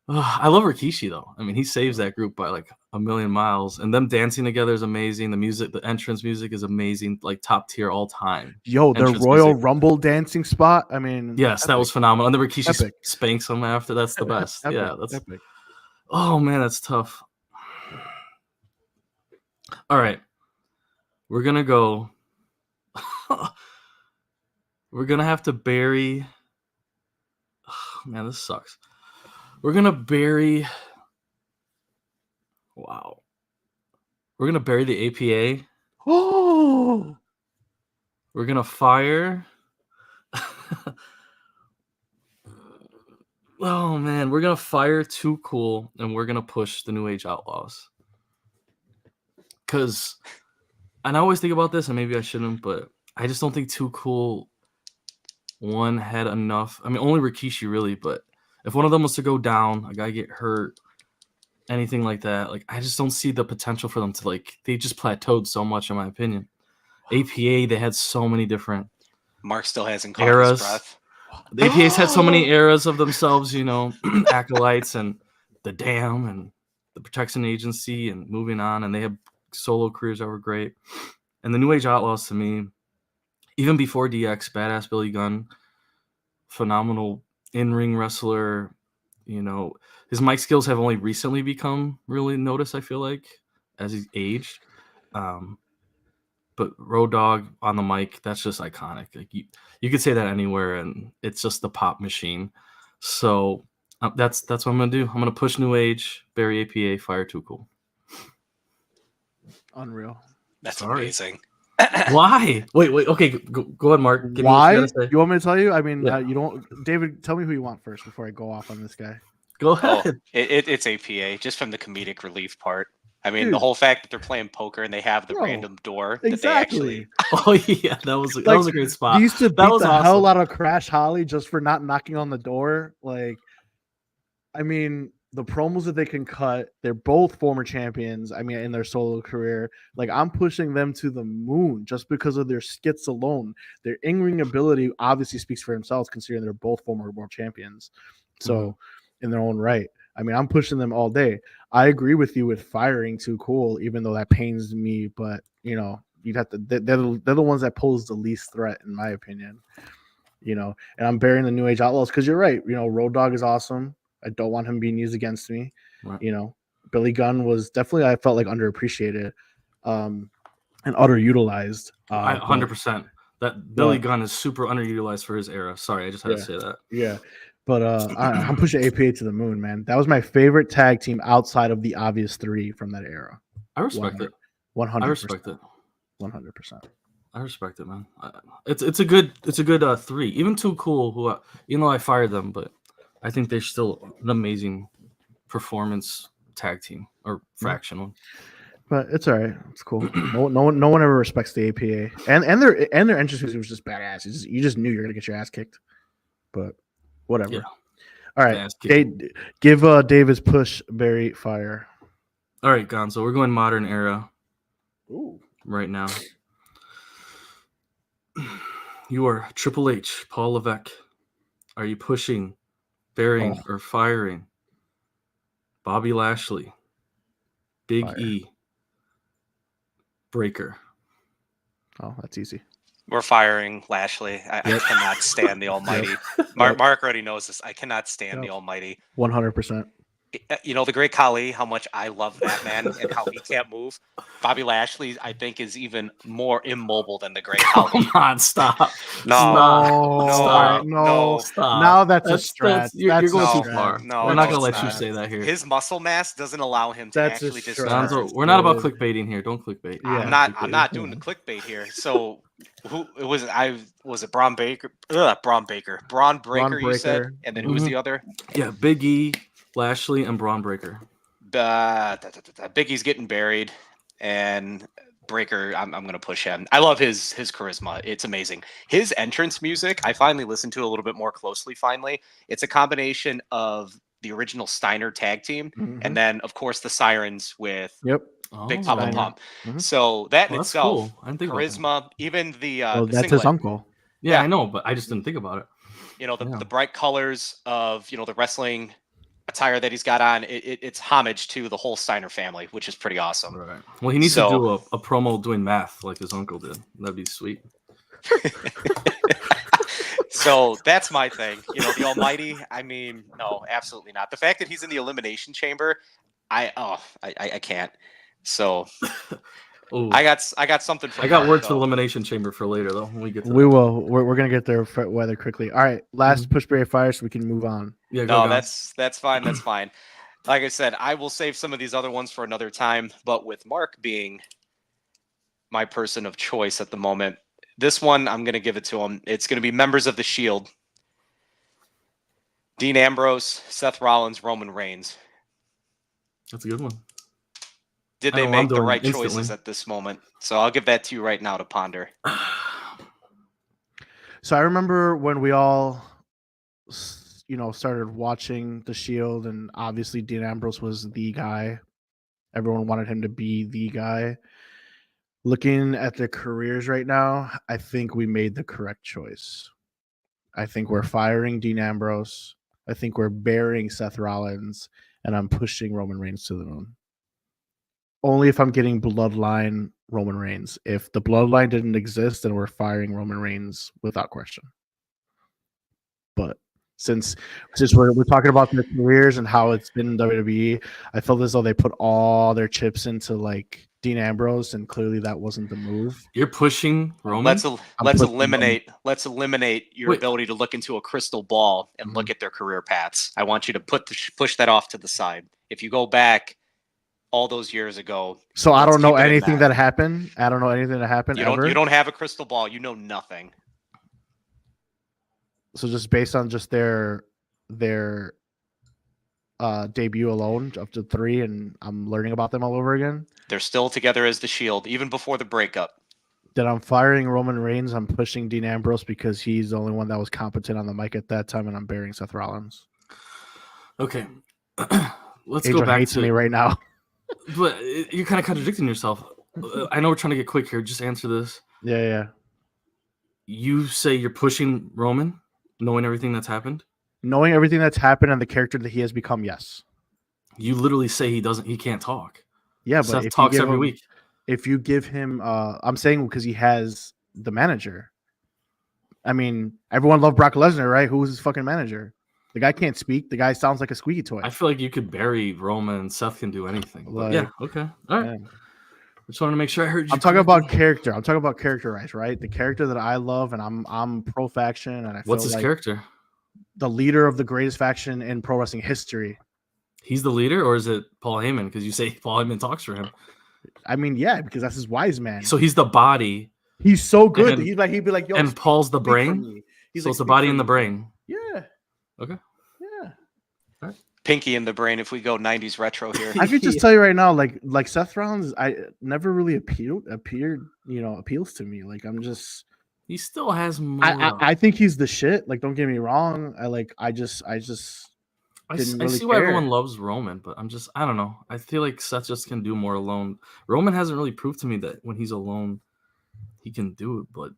I love Rikishi though. I mean, he saves that group by like a million miles, and them dancing together is amazing. The music, the entrance music is amazing, like top tier all time. Yo, the Royal Rumble dancing spot. I mean, yes, epic. That was phenomenal. And then Rikishi spanks him after. That's the best. Epic. Yeah, that's epic. Oh man, that's tough. All right, we're gonna go. We're gonna have to bury. Oh, man, this sucks. We're gonna bury. Wow. We're gonna bury the APA. Oh. We're gonna fire. Oh man, we're gonna fire Too Cool, and we're gonna push the New Age Outlaws. Because, and I always think about this, and maybe I shouldn't, but I just don't think Too Cool one had enough. I mean, only Rikishi really, but if one of them was to go down, a guy get hurt, anything like that, like I just don't see the potential for them to they just plateaued so much, in my opinion. APA, they had so many different. Marc still hasn't caught his breath. The APA's had so many eras of themselves, Acolytes and the Dam and the Protection Agency and moving on, and they have solo careers that were great. And the New Age Outlaws, to me, even before DX, badass Billy Gunn, phenomenal in-ring wrestler. His mic skills have only recently become really noticed, I feel like, as he's aged. But Road Dogg on the mic, that's just iconic. Like you could say that anywhere, and it's just the pop machine. So that's what I'm gonna do. I'm gonna push New Age, bury APA, fire Too Cool. Unreal. That's amazing. Why? Wait. Okay, go ahead, Mark. Give me what Why? you gotta say. You want me to tell you? I mean, Yeah. you don't. David, tell me who you want first before I go off on this guy. Go Oh, ahead. it's APA, just from the comedic relief part. I mean, the Dude. whole fact that they're playing poker and they have the Bro, random door that they exactly. actually. Oh yeah, that was a great spot. They used to That beat was the awesome. hell out of Crash Holly just for not knocking on the door. Like, I mean, the promos that they can cut, they're both former champions. I mean, in their solo career, like I'm pushing them to the moon just because of their skits alone. Their in-ring ability obviously speaks for themselves, considering they're both former world champions. So, in their own right, I mean, I'm pushing them all day. I agree with you with firing Too Cool, even though that pains me. But you know, you'd have to. They're the ones that pose the least threat, in my opinion. You know, and I'm burying the New Age Outlaws because you're right. You know, Road Dogg is awesome. I don't want him being used against me. Right. You know, Billy Gunn was definitely, I felt like, underappreciated and underutilized. 100%. That Billy Gunn is super underutilized for his era. Sorry, I just had to say that. Yeah. But I'm pushing APA to the moon, man. That was my favorite tag team outside of the obvious three from that era. I respect it. 100%. I respect it. 100%. I respect it, man. It's a good three. Even Too Cool, who you know I fired them, but I think they're still an amazing performance tag team or fractional. But it's all right. It's cool. No one ever respects the APA, and their entrance music was just badass. You just knew you're gonna get your ass kicked. But whatever. Yeah. All right. Give David's push Barry fire. All right, Gonzo. We're going modern era. Ooh. Right now. You are Triple H, Paul Levesque. Are you pushing, burying, or firing Bobby Lashley, Big E, Breaker? Oh, that's easy. We're firing Lashley. I cannot stand the Almighty. Mark already knows this. I cannot stand the Almighty. 100%. You know, the Great Khali, how much I love that man and how he can't move. Bobby Lashley, I think, is even more immobile than the Great Khali. Come on, stop. No. Stop. Now that's a stretch. You're going too far. No, we're not going to let you say that here. His muscle mass doesn't allow him to actually just. Gonzo, we're not about clickbaiting here. Don't clickbait. Yeah. I'm not doing the clickbait here. So who it was? Was it Braun Breaker? You said, and then who was the other? Yeah, Big E, Lashley, and Braun Breaker. Big E's getting buried, and Breaker, I'm gonna push him. I love his charisma. It's amazing. His entrance music, I finally listened to a little bit more closely. Finally, it's a combination of the original Steiner tag team, and then of course the Sirens with Big Papa Pump. So that in itself, cool. I didn't think charisma. Even the that's singlet. his uncle. Yeah, I know, but I just didn't think about it. You know, the bright colors of the wrestling attire that he's got on, it's homage to the whole Steiner family, which is pretty awesome. Right. Well, he needs to do a promo doing math like his uncle did. That'd be sweet. So that's my thing. The Almighty. I mean, no, absolutely not. The fact that he's in the Elimination Chamber, I can't. So I got something for. I got word to Elimination Chamber for later though. When we get to will. We're gonna get there rather quickly. All right, last push Barry fire so we can move on. Yeah, no, that's fine. That's fine. Like I said, I will save some of these other ones for another time. But with Mark being my person of choice at the moment, this one I'm gonna give it to him. It's gonna be members of the Shield: Dean Ambrose, Seth Rollins, Roman Reigns. That's a good one. Did they make the right choices at this moment? So I'll give that to you right now to ponder. So I remember when we all, started watching The Shield, and obviously Dean Ambrose was the guy. Everyone wanted him to be the guy. Looking at their careers right now, I think we made the correct choice. I think we're firing Dean Ambrose. I think we're burying Seth Rollins, and I'm pushing Roman Reigns to the moon. Only if I'm getting bloodline Roman Reigns. If the bloodline didn't exist, then we're firing Roman Reigns without question. But since we're talking about their careers and how it's been in WWE, I felt as though they put all their chips into like Dean Ambrose, and clearly that wasn't the move. You're pushing Roman. Let's eliminate your ability to look into a crystal ball and look at their career paths. I want you to push that off to the side. If you go back all those years ago. So I don't know keep it at anything that. that happened. I don't know anything that happened ever. You don't have a crystal ball. You know nothing. So just based on just their debut alone up to 3, and I'm learning about them all over again. They're still together as the Shield, even before the breakup. That I'm firing Roman Reigns. I'm pushing Dean Ambrose because he's the only one that was competent on the mic at that time, and I'm burying Seth Rollins. Okay, let's Angel go back hates to me right now. But you're kind of contradicting yourself. I know we're trying to get quick here. Just answer this. Yeah. You say you're pushing Roman, knowing everything that's happened. Knowing everything that's happened and the character that he has become, yes. You literally say he can't talk. Yeah, Seth but if talks you give every him, week. If you give him, I'm saying because he has the manager. I mean, everyone loved Brock Lesnar, right? Who was his fucking manager? The guy can't speak. The guy sounds like a squeaky toy. I feel like you could bury Roman and Seth can do anything. But yeah, okay. All right. Yeah. Just wanted to make sure I heard you. I'm talking about character. I'm talking about characterized, right? The character that I love, and I'm pro faction, and I feel What's his like character? the leader of the greatest faction in pro wrestling history. He's the leader, or is it Paul Heyman? Because you say Paul Heyman talks for him. I mean, yeah, because that's his wise man. So he's the body. He's so good. He'd be like, yo, and Paul's the brain. He's so like, it's the body and the brain. Yeah. Okay. Yeah. All right. Pinky in the brain. If we go 90s retro here, I could just tell you right now, like Seth Rollins, I never really appealed, appeals to me. Like I'm just. He still has more. I think he's the shit. Like, don't get me wrong. I just. I really see why everyone loves Roman, but I don't know. I feel like Seth just can do more alone. Roman hasn't really proved to me that when he's alone, he can do it. But,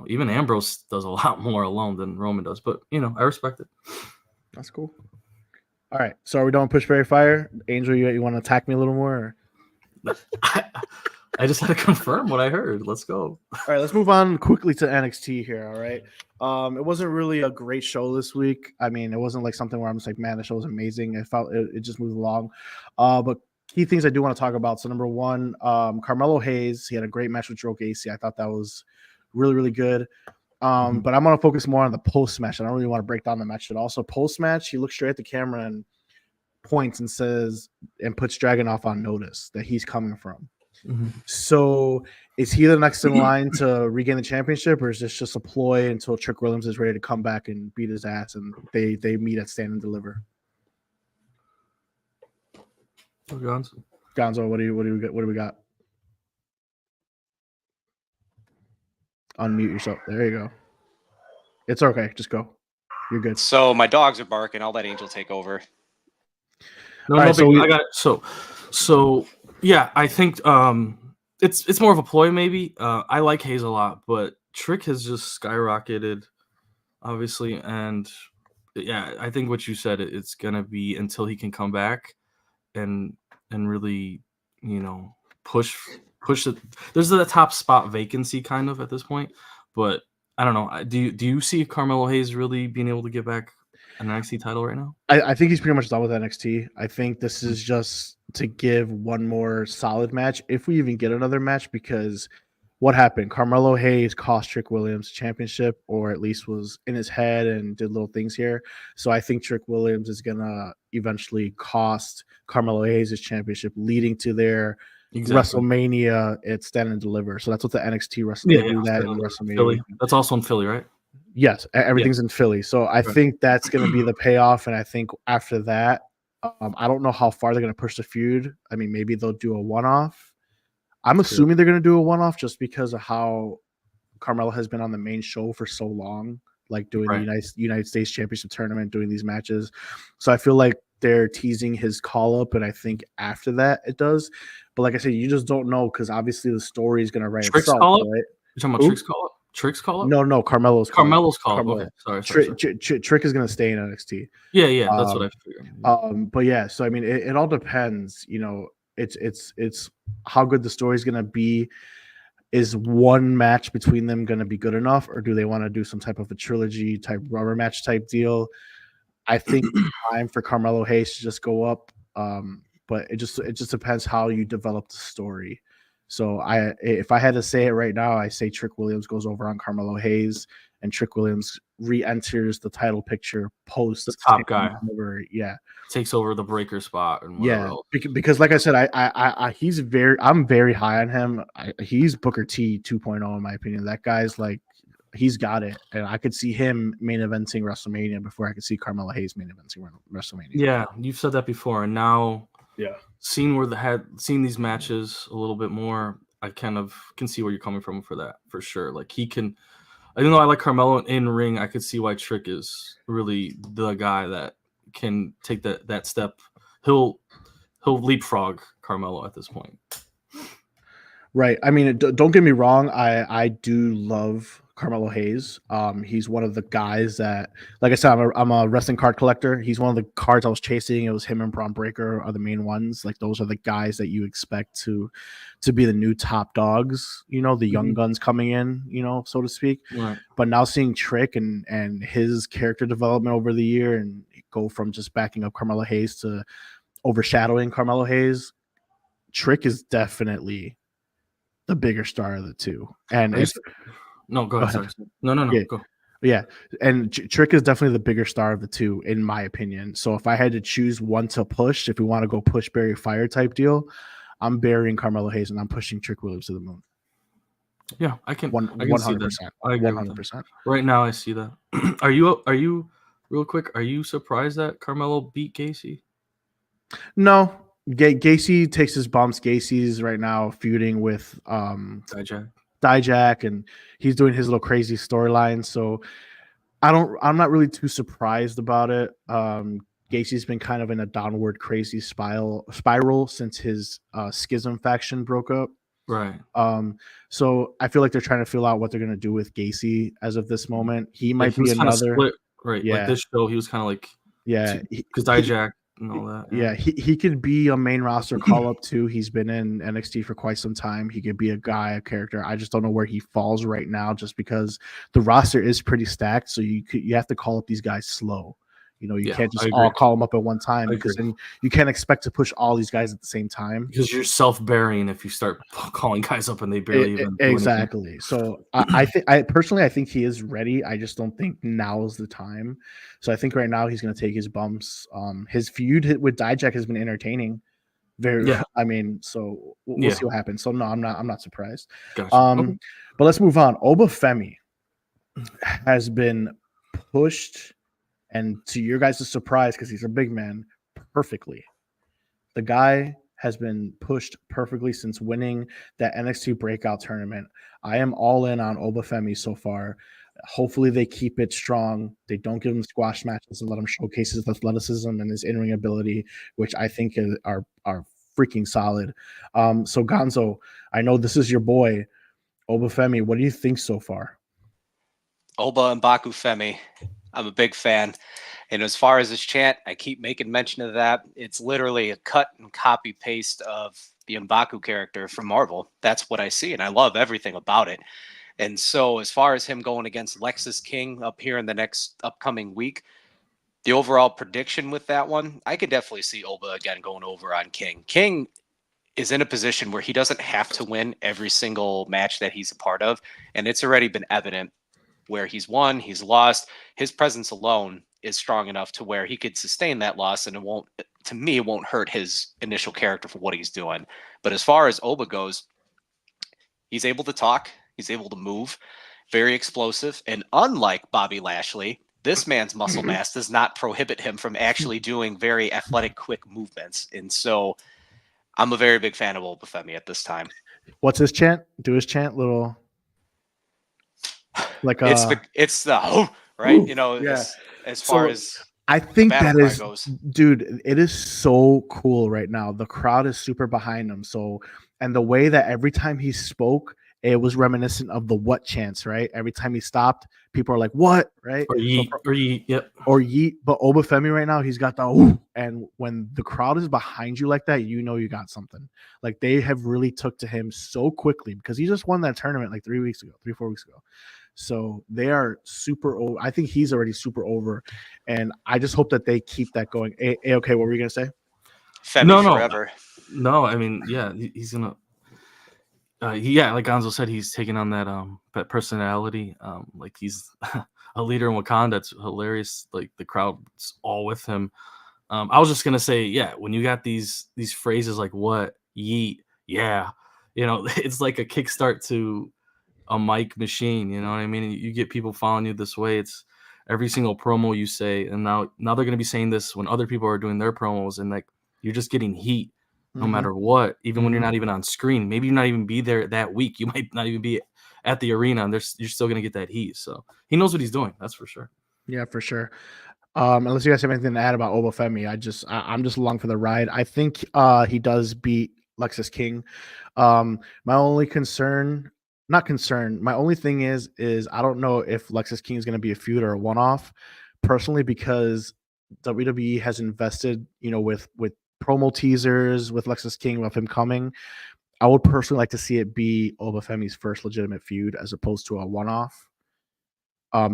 even Ambrose does a lot more alone than Roman does. But, I respect it. That's cool. All right. So are we done with Push Fairy Fire? Angel, you want to attack me a little more? I just had to confirm what I heard. Let's go. All right, let's move on quickly to NXT here. All right. It wasn't really a great show this week. I mean, it wasn't like something where I'm just like, man, the show was amazing. It just moved along. But key things I do want to talk about. So number one, Carmelo Hayes, he had a great match with Joe Gacy. I thought that was really, really good. But I'm going to focus more on the post match. I don't really want to break down the match at all. So post match, he looks straight at the camera and points and says, and puts Dragunov on notice that he's coming from. Mm-hmm. So is he the next in line to regain the championship, or is this just a ploy until Trick Williams is ready to come back and beat his ass and they meet at Stand and Deliver? Gonzo, what do we got? Unmute yourself. There you go. It's okay. Just go. You're good. So my dogs are barking. I'll let Angel take over. I got it. So yeah, I think it's more of a ploy maybe. I like Hayes a lot, but Trick has just skyrocketed, obviously, and yeah, I think what you said, it's gonna be until he can come back and really, push it. There's the top spot vacancy kind of at this point, but I don't know. Do you see Carmelo Hayes really being able to get back an NXT title right now? I think he's pretty much done with NXT. I think this is just to give one more solid match, if we even get another match, because what happened? Carmelo Hayes cost Trick Williams championship, or at least was in his head and did little things here. So I think Trick Williams is gonna eventually cost Carmelo Hayes his championship, leading to their WrestleMania at Stand and Deliver. So that's what the NXT wrestling do that in WrestleMania. Philly. That's also in Philly, right? Yes, everything's in Philly. So I think that's going to be the payoff. And I think after that, I don't know how far they're going to push the feud. I mean, maybe they'll do a one-off. I'm assuming they're going to do a one-off just because of how Carmelo has been on the main show for so long, like doing the United States Championship tournament, doing these matches. So I feel like they're teasing his call-up, and I think after that it does. But like I said, you just don't know because obviously the story is going to write itself. Right? You're talking about Trick's call-up? Trick's call-up? No, Carmelo's call-up. Okay, sorry. Trick is going to stay in NXT. Yeah, that's what I figured. But yeah, so I mean, it all depends. It's how good the story is going to be. Is one match between them going to be good enough, or do they want to do some type of a trilogy type rubber match type deal? I think time for Carmelo Hayes to just go up, but it just depends how you develop the story. So if I had to say it right now, I say Trick Williams goes over on Carmelo Hayes, and Trick Williams re-enters the title picture post The top guy. Yeah, takes over the breaker spot and whatever else. Because like I said, I'm very high on him. He's Booker T 2.0 in my opinion. That guy's like, he's got it, and I could see him main eventing WrestleMania before I could see Carmelo Hayes main eventing WrestleMania. Yeah, you've said that before, and now seeing these matches a little bit more, I kind of can see where you're coming from for that, for sure. Like he can, even though I like Carmelo in ring, I could see why Trick is really the guy that can take that step. He'll leapfrog Carmelo at this point. Right. I mean, don't get me wrong. I do love Carmelo Hayes. He's one of the guys that, like I said, I'm a wrestling card collector. He's one of the cards I was chasing. It was him and Braun Breaker are the main ones. Like those are the guys that you expect to be the new top dogs, the young guns coming in, so to speak. Right. But now seeing Trick and his character development over the year and go from just backing up Carmelo Hayes to overshadowing Carmelo Hayes, Trick is definitely the bigger star of the two. And go ahead. Sorry. No, yeah. Go. Yeah, and Trick is definitely the bigger star of the two, in my opinion. So if I had to choose one to push, if we want to go push, bury, fire type deal, I'm burying Carmelo Hayes and I'm pushing Trick Williams to the moon. Yeah, I can 100%. I agree 100%. Right now, I see that. Are you real quick? Are you surprised that Carmelo beat Gacy? No, Gacy takes his bumps. Gacy's right now feuding with Dijak, and he's doing his little crazy storyline. So I'm not really too surprised about it. Gacy's been kind of in a downward crazy spiral since his Schism faction broke up. Right. So I feel like they're trying to figure out what they're gonna do with Gacy as of this moment. He might be another split, right. Yeah. Like this show, he was kind of like because Dijak and all that. Yeah, he could be a main roster call up too. He's been in NXT for quite some time. He could be a character. I just don't know where he falls right now, just because the roster is pretty stacked. So you have to call up these guys slow. You can't just all call them up at one time, because then you can't expect to push all these guys at the same time. Because you're self-burying if you start calling guys up and they barely even do exactly. So I personally think he is ready. I just don't think now is the time. So I think right now he's going to take his bumps. His feud with Dijak has been entertaining. I mean, so we'll see what happens. So no, I'm not surprised. Gotcha. But let's move on. Obafemi has been pushed, and to your guys' surprise, because he's a big man, perfectly. The guy has been pushed perfectly since winning that NXT breakout tournament. I am all in on Obafemi so far. Hopefully they keep it strong. They don't give him squash matches and let him showcase his athleticism and his in-ring ability, which I think are freaking solid. So Gonzo, I know this is your boy, Obafemi. What do you think so far? Oba and Baku Femi. I'm a big fan. And as far as his chant, I keep making mention of that. It's literally a cut and copy paste of the M'Baku character from Marvel. That's what I see, and I love everything about it. And so as far as him going against Lexus King up here in the next upcoming week, the overall prediction with that one, I could definitely see Oba again going over on King. King is in a position where he doesn't have to win every single match that he's a part of, and it's already been evident where he's won, he's lost. His presence alone is strong enough to where he could sustain that loss, and it won't hurt his initial character for what he's doing. But as far as Oba goes, he's able to talk, he's able to move, very explosive, and unlike Bobby Lashley, this man's muscle mass does not prohibit him from actually doing very athletic, quick movements. And so I'm a very big fan of Obafemi at this time. What's his chant? Do his chant, little... Like it's the right, as far as I think that is goes. Dude, it is so cool right now. The crowd is super behind him. So, and the way that every time he spoke, it was reminiscent of the what chants, right? Every time he stopped, people are like, what, right? Or yeet, yep. Or yeet. But Obafemi right now, he's got the ooh. And when the crowd is behind you like that, you know you got something. Like they have really took to him so quickly, because he just won that tournament like 3 or 4 weeks ago. So they are super over. I think he's already super over, and I just hope that they keep that going. Okay, what were you gonna say? Femi forever. No, I mean, yeah, he's gonna. Yeah, like Gonzo said, he's taking on that personality. Like he's a leader in Wakanda. It's hilarious. Like the crowd's all with him. I was just gonna say, yeah, when you got these phrases like "what," "yeet," "yeah," it's like a kickstart to a mic machine. You know what I mean? You get people following you this way. It's every single promo you say, and now they're gonna be saying this when other people are doing their promos, and like you're just getting heat no matter what, even when you're not even on screen. Maybe you're not even be there that week. You might not even be at the arena, and you're still gonna get that heat. So he knows what he's doing. That's for sure. Yeah, for sure. Unless you guys have anything to add about Obafemi, I'm just along for the ride. I think he does beat Lexus King. My only concern, not concern, my only thing is I don't know if Lexus King is going to be a feud or a one-off, personally, because WWE has invested, with promo teasers with Lexus King, with him coming. I would personally like to see it be Obafemi's first legitimate feud as opposed to a one-off.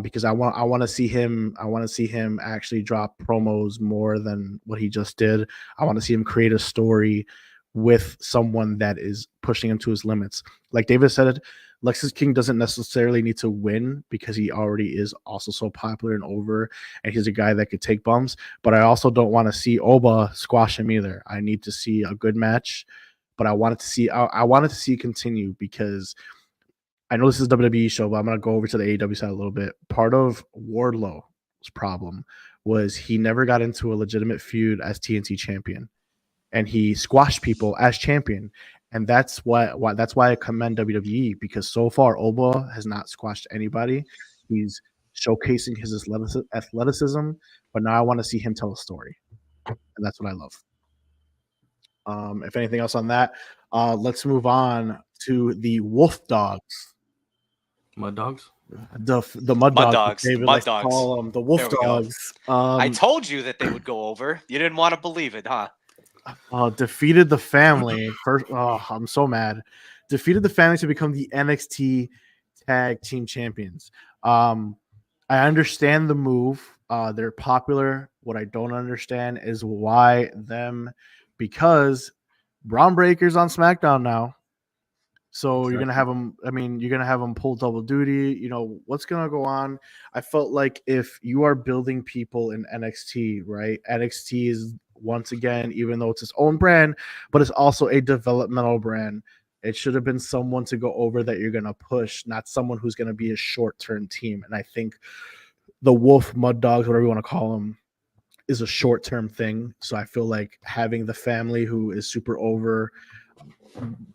Because I want to see him actually drop promos more than what he just did. I want to see him create a story with someone that is pushing him to his limits. Like David said, Lexus King doesn't necessarily need to win because he already is also so popular and over, and he's a guy that could take bumps. But I also don't want to see Oba squash him either. I need to see a good match, but I wanted to see it continue because I know this is a WWE show, but I'm going to go over to the AEW side a little bit. Part of Wardlow's problem was he never got into a legitimate feud as TNT champion, and he squashed people as champion. And that's why I commend WWE, because so far Oba has not squashed anybody. He's showcasing his athleticism, but now I want to see him tell a story, and that's what I love. If anything else on that, let's move on to the Wolf Dogs. Mud Dogs? The Mud Dogs. David likes to call them the Wolf Dogs. I told you that they would go over. You didn't want to believe it, huh? Defeated the family first. Oh, I'm so mad. Defeated the family to become the NXT Tag Team Champions. I understand the move. They're popular. What I don't understand is why them, because Braun Breaker's on SmackDown now. So exactly. You're gonna have them pull double duty. What's gonna go on? I felt like if you are building people in NXT, right? NXT is, once again, even though it's its own brand, but it's also a developmental brand. It should have been someone to go over that you're gonna push, not someone who's gonna be a short-term team. And I think the Wolf, Mud Dogs, whatever you want to call them, is a short-term thing. So I feel like having the family, who is super over,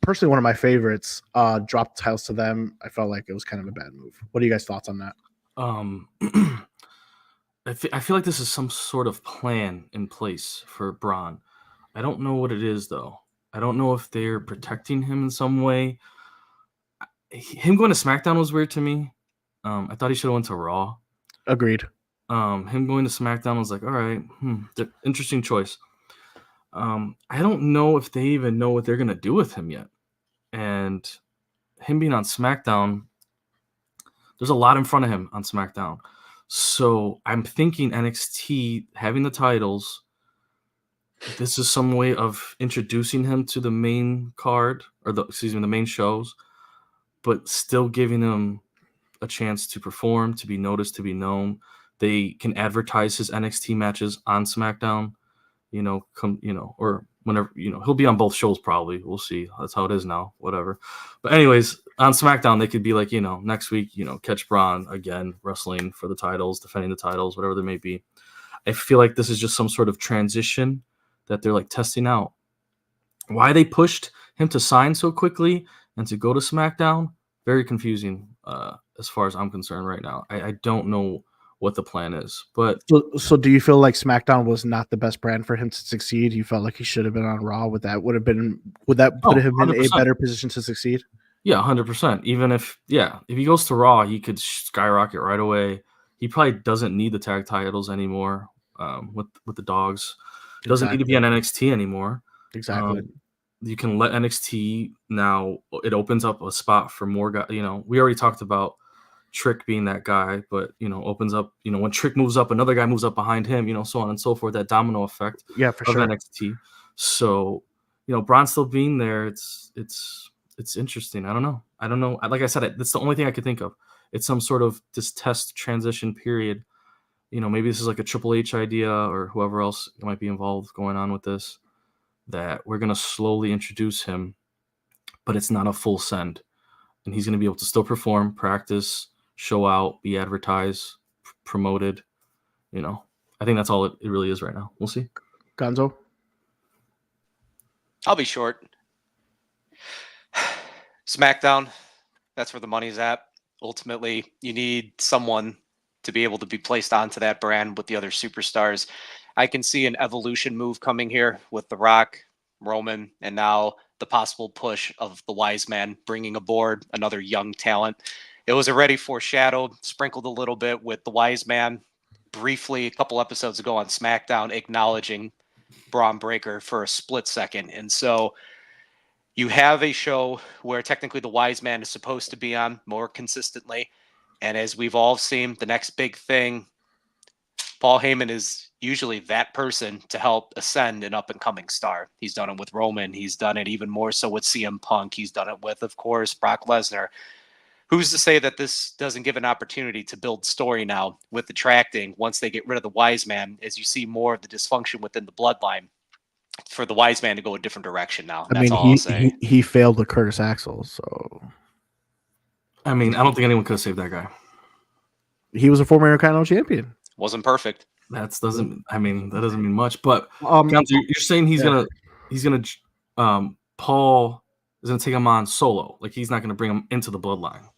personally one of my favorites, dropped titles to them. I felt like it was kind of a bad move. What are you guys' thoughts on that? I feel like this is some sort of plan in place for Braun. I don't know what it is, though. I don't know if they're protecting him in some way. Him going to SmackDown was weird to me. I thought he should have went to Raw. Agreed. Him going to SmackDown was like, all right, interesting choice. I don't know if they even know what they're going to do with him yet. And him being on SmackDown, there's a lot in front of him on SmackDown. So I'm thinking NXT having the titles, this is some way of introducing him to the main card, or the main shows, but still giving him a chance to perform, to be noticed, to be known. They can advertise his NXT matches on SmackDown, or whenever, he'll be on both shows probably. We'll see. That's how it is now, whatever. But anyways, on SmackDown, they could be like, next week, catch Braun again, wrestling for the titles, defending the titles, whatever they may be. I feel like this is just some sort of transition that they're like testing out. Why they pushed him to sign so quickly and to go to SmackDown, very confusing as far as I'm concerned right now. I don't know what the plan is, but so do you feel like SmackDown was not the best brand for him to succeed? You felt like he should have been on Raw. Would that put him in a better position to succeed? Yeah, 100%. Even if he goes to Raw, he could skyrocket right away. He probably doesn't need the tag titles anymore with the Dogs. He doesn't need to be on NXT anymore. Exactly. You can let NXT now. It opens up a spot for more guys. We already talked about Trick being that guy, but opens up. When Trick moves up, another guy moves up behind him. So on and so forth. That domino effect. Yeah, for sure. NXT. So Braun still being there. It's it's interesting. I don't know. Like I said, that's the only thing I could think of. It's some sort of this test transition period. Maybe this is like a Triple H idea or whoever else might be involved going on with this, that we're going to slowly introduce him, but it's not a full send. And he's going to be able to still perform, practice, show out, be advertised, promoted. I think that's all it really is right now. We'll see. Gonzo? I'll be short. SmackDown, that's where the money's at. Ultimately, you need someone to be able to be placed onto that brand with the other superstars. I can see an evolution move coming here with The Rock, Roman, and now the possible push of the Wise Man bringing aboard another young talent. It was already foreshadowed, sprinkled a little bit with the Wise Man briefly a couple episodes ago on SmackDown, acknowledging Braun Breaker for a split second. And so you have a show where technically the Wise Man is supposed to be on more consistently. And as we've all seen, the next big thing, Paul Heyman is usually that person to help ascend an up-and-coming star. He's done it with Roman. He's done it even more so with CM Punk. He's done it with, of course, Brock Lesnar. Who's to say that this doesn't give an opportunity to build story now with attracting, once they get rid of the Wise Man, as you see more of the dysfunction within the bloodline, for the Wise Man to go a different direction now. That's all I'll say. He failed with Curtis Axel, so... I don't think anyone could have saved that guy. He was a former Intercontinental Champion. Wasn't perfect. That doesn't mean much. But you're saying Paul is gonna take him on solo. Like, he's not gonna bring him into the bloodline.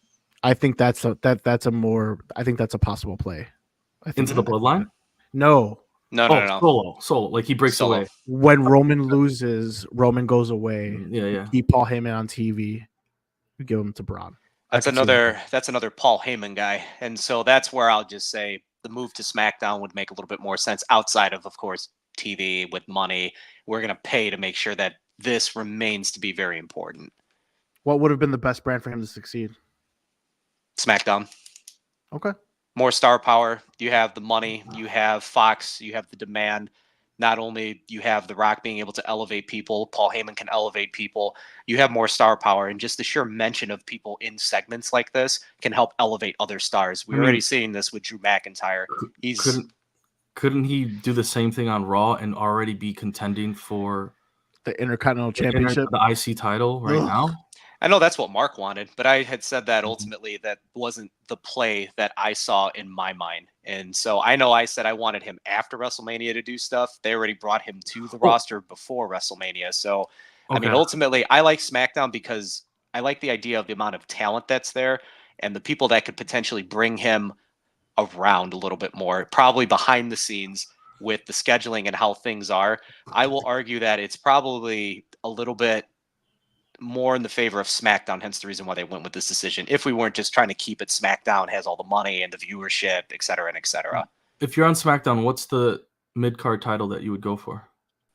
I think that's a possible play. Into the bloodline? No. No. Solo. Like, he breaks away. When Roman loses, Roman goes away. Yeah. Keep Paul Heyman on TV. We give him to Braun. That's another Paul Heyman guy. And so that's where I'll just say the move to SmackDown would make a little bit more sense outside of course, TV with money. We're going to pay to make sure that this remains to be very important. What would have been the best brand for him to succeed? SmackDown. Okay. More star power. You have the money. You have Fox. You have the demand. Not only you have The Rock being able to elevate people, Paul Heyman can elevate people. You have more star power, and just the sheer mention of people in segments like this can help elevate other stars. We're already seeing this with Drew McIntyre. Couldn't he do the same thing on Raw and already be contending for the Intercontinental Championship, the IC title right now? I know that's what Mark wanted, but I had said that ultimately that wasn't the play that I saw in my mind. And so I know I said I wanted him after WrestleMania to do stuff. They already brought him to the roster before WrestleMania. So, okay. Ultimately, I like SmackDown because I like the idea of the amount of talent that's there and the people that could potentially bring him around a little bit more, probably behind the scenes with the scheduling and how things are. I will argue that it's probably a little bit more in the favor of SmackDown, hence the reason why they went with this decision. If we weren't just trying to keep it SmackDown has all the money and the viewership, et cetera, and et cetera. If you're on SmackDown, what's the mid-card title that you would go for?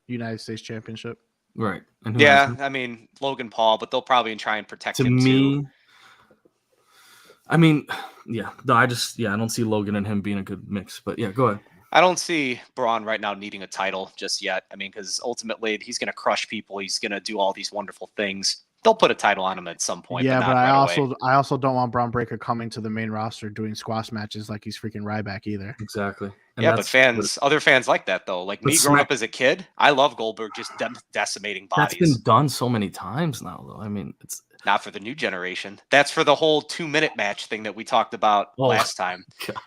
United States Championship. Right. And Logan Paul, but they'll probably try and protect him too. I don't see Logan and him being a good mix, but yeah, go ahead. I don't see Braun right now needing a title just yet. Because ultimately he's going to crush people. He's going to do all these wonderful things. They'll put a title on him at some point. Yeah, but I also don't want Braun Breaker coming to the main roster doing squash matches like he's freaking Ryback either. Exactly. And but other fans like that though. Like me growing up as a kid, I love Goldberg just decimating bodies. That's been done so many times now, though. It's not for the new generation. That's for the whole 2-minute match thing that we talked about last time. God.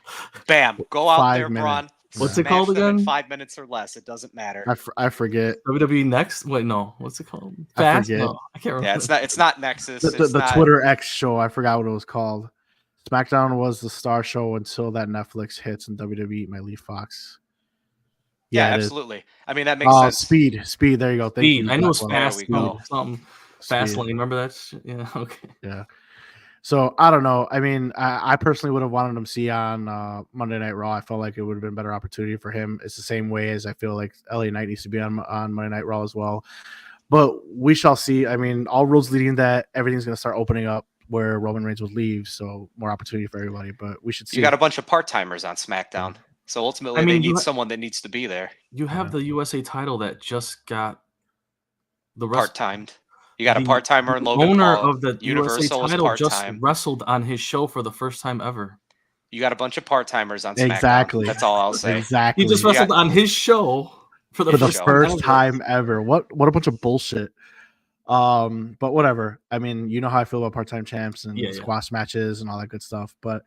Bam, go out there, Braun. What's it called again? In 5 minutes or less. It doesn't matter. I forget. WWE Next? Wait, no. What's it called? Fast? I forget. No, I can't remember. Yeah, it's not Nexus. The Twitter X show. I forgot what it was called. SmackDown was the star show until that Netflix hits and WWE might leave Fox. Yeah, absolutely. That makes sense. Speed. There you go. Thank you. I know it's fast. Something. Fast Lane. Remember that shit? Yeah. Okay. Yeah. So I don't know. I personally would have wanted him to see on Monday Night Raw. I felt like it would have been a better opportunity for him. It's the same way as I feel like LA Knight needs to be on Monday Night Raw as well. But we shall see. All roads leading that everything's going to start opening up where Roman Reigns would leave. So more opportunity for everybody. But we should see. You got a bunch of part-timers on SmackDown. So ultimately, they need someone that needs to be there. You have the USA title that just got the part-timed. You got a The part-timer in Logan owner Paul. of the USA Universal is title just part-time. wrestled on his show for the first time ever. You got a bunch of part-timers on SmackDown. Exactly. That's all I'll say. Exactly. He just wrestled on his show for the For the first first time time ever. What a bunch of bullshit. But whatever. I mean, you know how I feel about part-time champs and squash matches and all that good stuff. But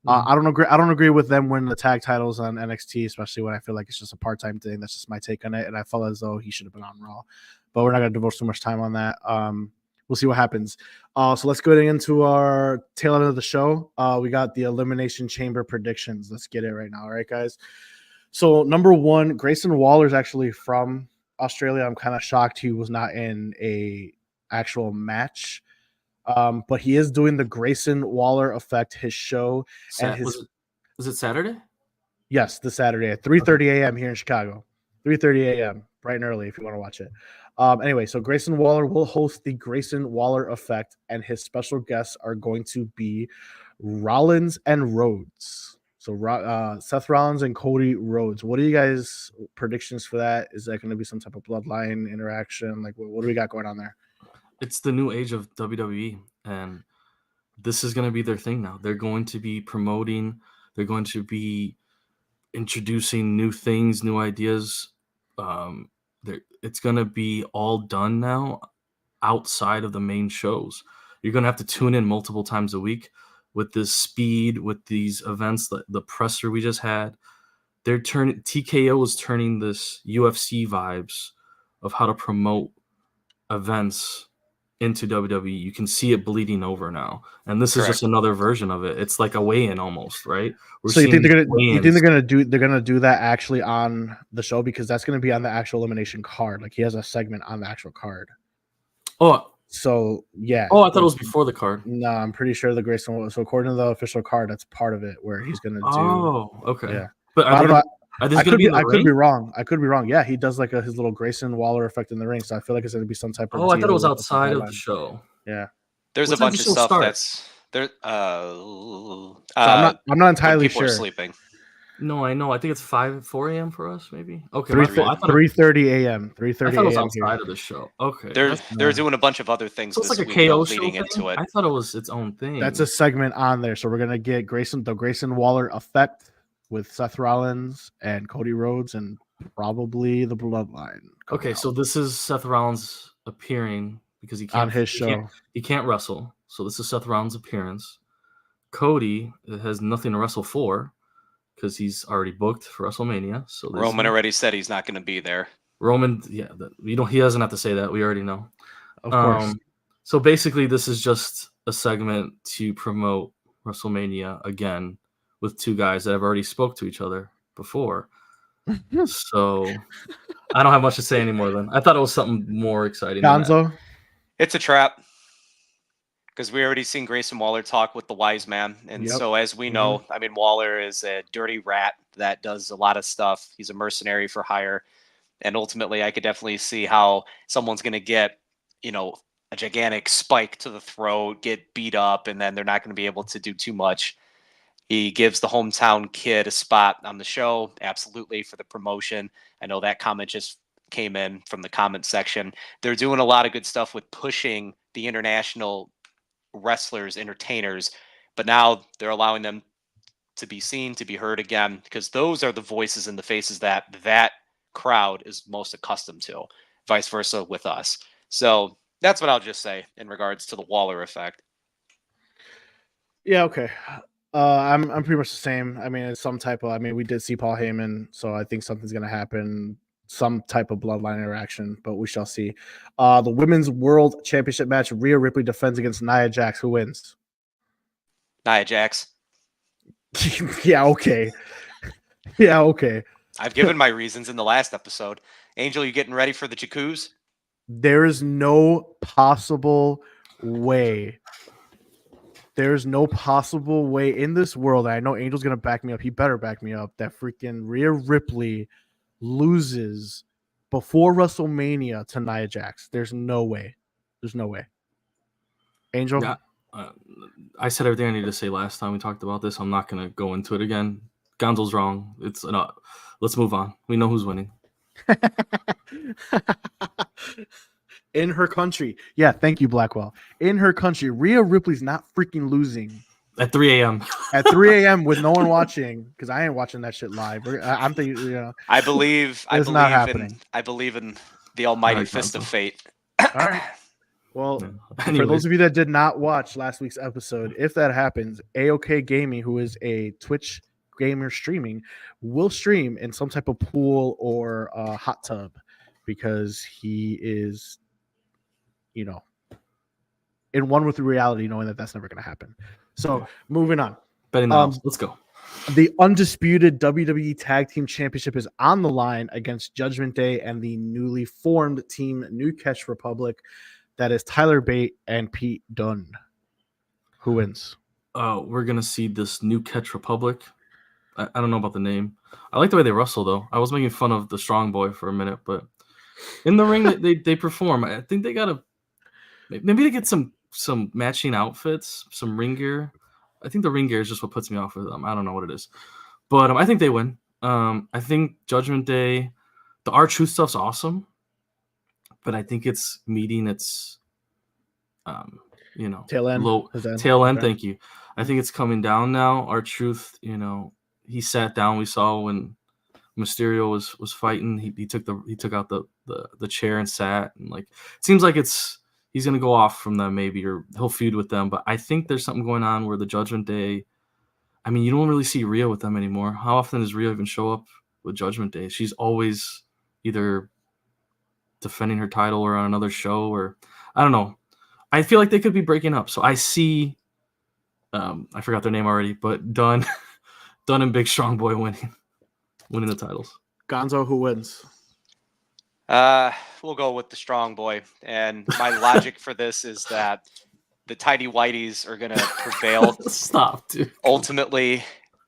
I don't agree with them winning the tag titles on NXT, especially when I feel like it's just a part-time thing. That's just my take on it. And I felt as though he should have been on Raw. But we're not gonna devote too much time on that. We'll see what happens. So let's go into our tail end of the show. We got the Elimination Chamber predictions. Let's get it right now. All right, guys. So number one, Grayson Waller is actually from Australia. I'm kind of shocked he was not in a actual match. But he is doing the Grayson Waller effect, his show. Was it Saturday? Yes, this Saturday at 3:30 a.m. here in Chicago. 3:30 a.m. bright and early if you want to watch it. Anyway, so Grayson Waller will host the Grayson Waller effect, and his special guests are going to be Rollins and Rhodes. So Seth Rollins and Cody Rhodes. What are you guys' predictions for that? Is that going to be some type of bloodline interaction? Like, what do we got going on there? It's the new age of WWE, and this is going to be their thing now. They're going to be promoting. They're going to be introducing new things, new ideas. It's going to be all done now outside of the main shows. You're going to have to tune in multiple times a week with this speed, with these events, the presser we just had. TKO is turning this UFC vibes of how to promote events into WWE. You can see it bleeding over now, and this is just another version of it. It's like a weigh-in almost, right? So you think they're gonna do that actually on the show, because that's gonna be on the actual elimination card? Like, he has a segment on the actual card. Oh, so yeah. Oh, I thought it was before the card. No, I'm pretty sure the Grayson. So according to the official card, that's part of it where he's gonna do. Oh, okay. Yeah, but I don't know. I could be wrong. Yeah, he does like his little Grayson Waller effect in the ring. So I feel like it's going to be some type of. Oh, I thought it was outside of the show. Yeah, there's a bunch of stuff that's there. So I'm not entirely sure. People are sleeping. No, I know. I think it's 4 a.m. for us, maybe. Okay, 3:30 a.m. 3:30 a.m. I thought it was outside of the show. Okay, they're doing a bunch of other things. So it's this like a week KO leading show into it. I thought it was its own thing. That's a segment on there. So we're gonna get the Grayson Waller effect with Seth Rollins and Cody Rhodes and probably the Bloodline. Okay, so this is Seth Rollins appearing because he can't on his show. He can't wrestle, so this is Seth Rollins' appearance. Cody has nothing to wrestle for because he's already booked for WrestleMania. So Roman already said he's not going to be there. Roman, yeah, he doesn't have to say that. We already know. Of course. So basically, this is just a segment to promote WrestleMania again, with two guys that have already spoke to each other before. So I don't have much to say anymore then. I thought it was something more exciting. Gonzo? It's a trap. Because we already seen Grayson Waller talk with the wise man. And so as we know, I mean, Waller is a dirty rat that does a lot of stuff. He's a mercenary for hire. And ultimately, I could definitely see how someone's going to get, a gigantic spike to the throat, get beat up, and then they're not going to be able to do too much. He gives the hometown kid a spot on the show, absolutely, for the promotion. I know that comment just came in from the comment section. They're doing a lot of good stuff with pushing the international wrestlers, entertainers, but now they're allowing them to be seen, to be heard again, because those are the voices and the faces that crowd is most accustomed to, vice versa with us. So that's what I'll just say in regards to the Waller effect. Yeah, okay. I'm pretty much the same. I mean, it's some type of. I mean, we did see Paul Heyman, so I think something's gonna happen. Some type of bloodline interaction, but we shall see. The Women's World Championship match: Rhea Ripley defends against Nia Jax. Who wins? Nia Jax. Yeah. Okay. Yeah. Okay. I've given my reasons in the last episode. Angel, you getting ready for the jacuzzi? There is no possible way. There's no possible way in this world. I know Angel's gonna back me up. He better back me up. That freaking Rhea Ripley loses before WrestleMania to Nia Jax. There's no way. There's no way. Angel? Yeah, I said everything I needed to say last time we talked about this. I'm not gonna go into it again. Gonzo's wrong. Let's move on. We know who's winning. In her country. Yeah, thank you, Blackwell. In her country, Rhea Ripley's not freaking losing At 3 a.m. at 3 a.m. with no one watching, because I ain't watching that shit live. I'm thinking, I believe it's not happening. I believe in the almighty Alright, fist of Gonzo. fate. All right. Well, for Anyways, those of you that did not watch last week's episode, if that happens, AOK Gaming, who is a Twitch gamer streaming, will stream in some type of pool or hot tub because he is, in one with the reality, knowing that that's never going to happen. So moving on. betting the house. Let's go. The undisputed WWE Tag Team Championship is on the line against Judgment Day and the newly formed team New Catch Republic. That is Tyler Bate and Pete Dunne. Who wins? We're gonna see this New Catch Republic. I don't know about the name. I like the way they wrestle though. I was making fun of the Strong Boy for a minute, but in the ring they perform. I think they gotta maybe they get some matching outfits, some ring gear. I think the ring gear is just what puts me off with them. I don't know what it is, but I think they win. I think Judgment Day, the R-Truth stuff's awesome, but I think it's meeting its, tail end. Tail end. Okay. Thank you. I think it's coming down now. R-Truth, he sat down. We saw when Mysterio was fighting. He took out the chair and sat, and it seems like he's gonna go off from them maybe, or he'll feud with them. But I think there's something going on where the Judgment Day. I mean, you don't really see Rhea with them anymore. How often does Rhea even show up with Judgment Day? She's always either defending her title or on another show, or I don't know. I feel like they could be breaking up. So I see. I forgot their name already, but Dunne and Big Strong Boy winning the titles. Gonzo, who wins? We'll go with the Strong Boy, and my logic for this is that the tidy whiteys are gonna prevail. Stop, dude. Ultimately,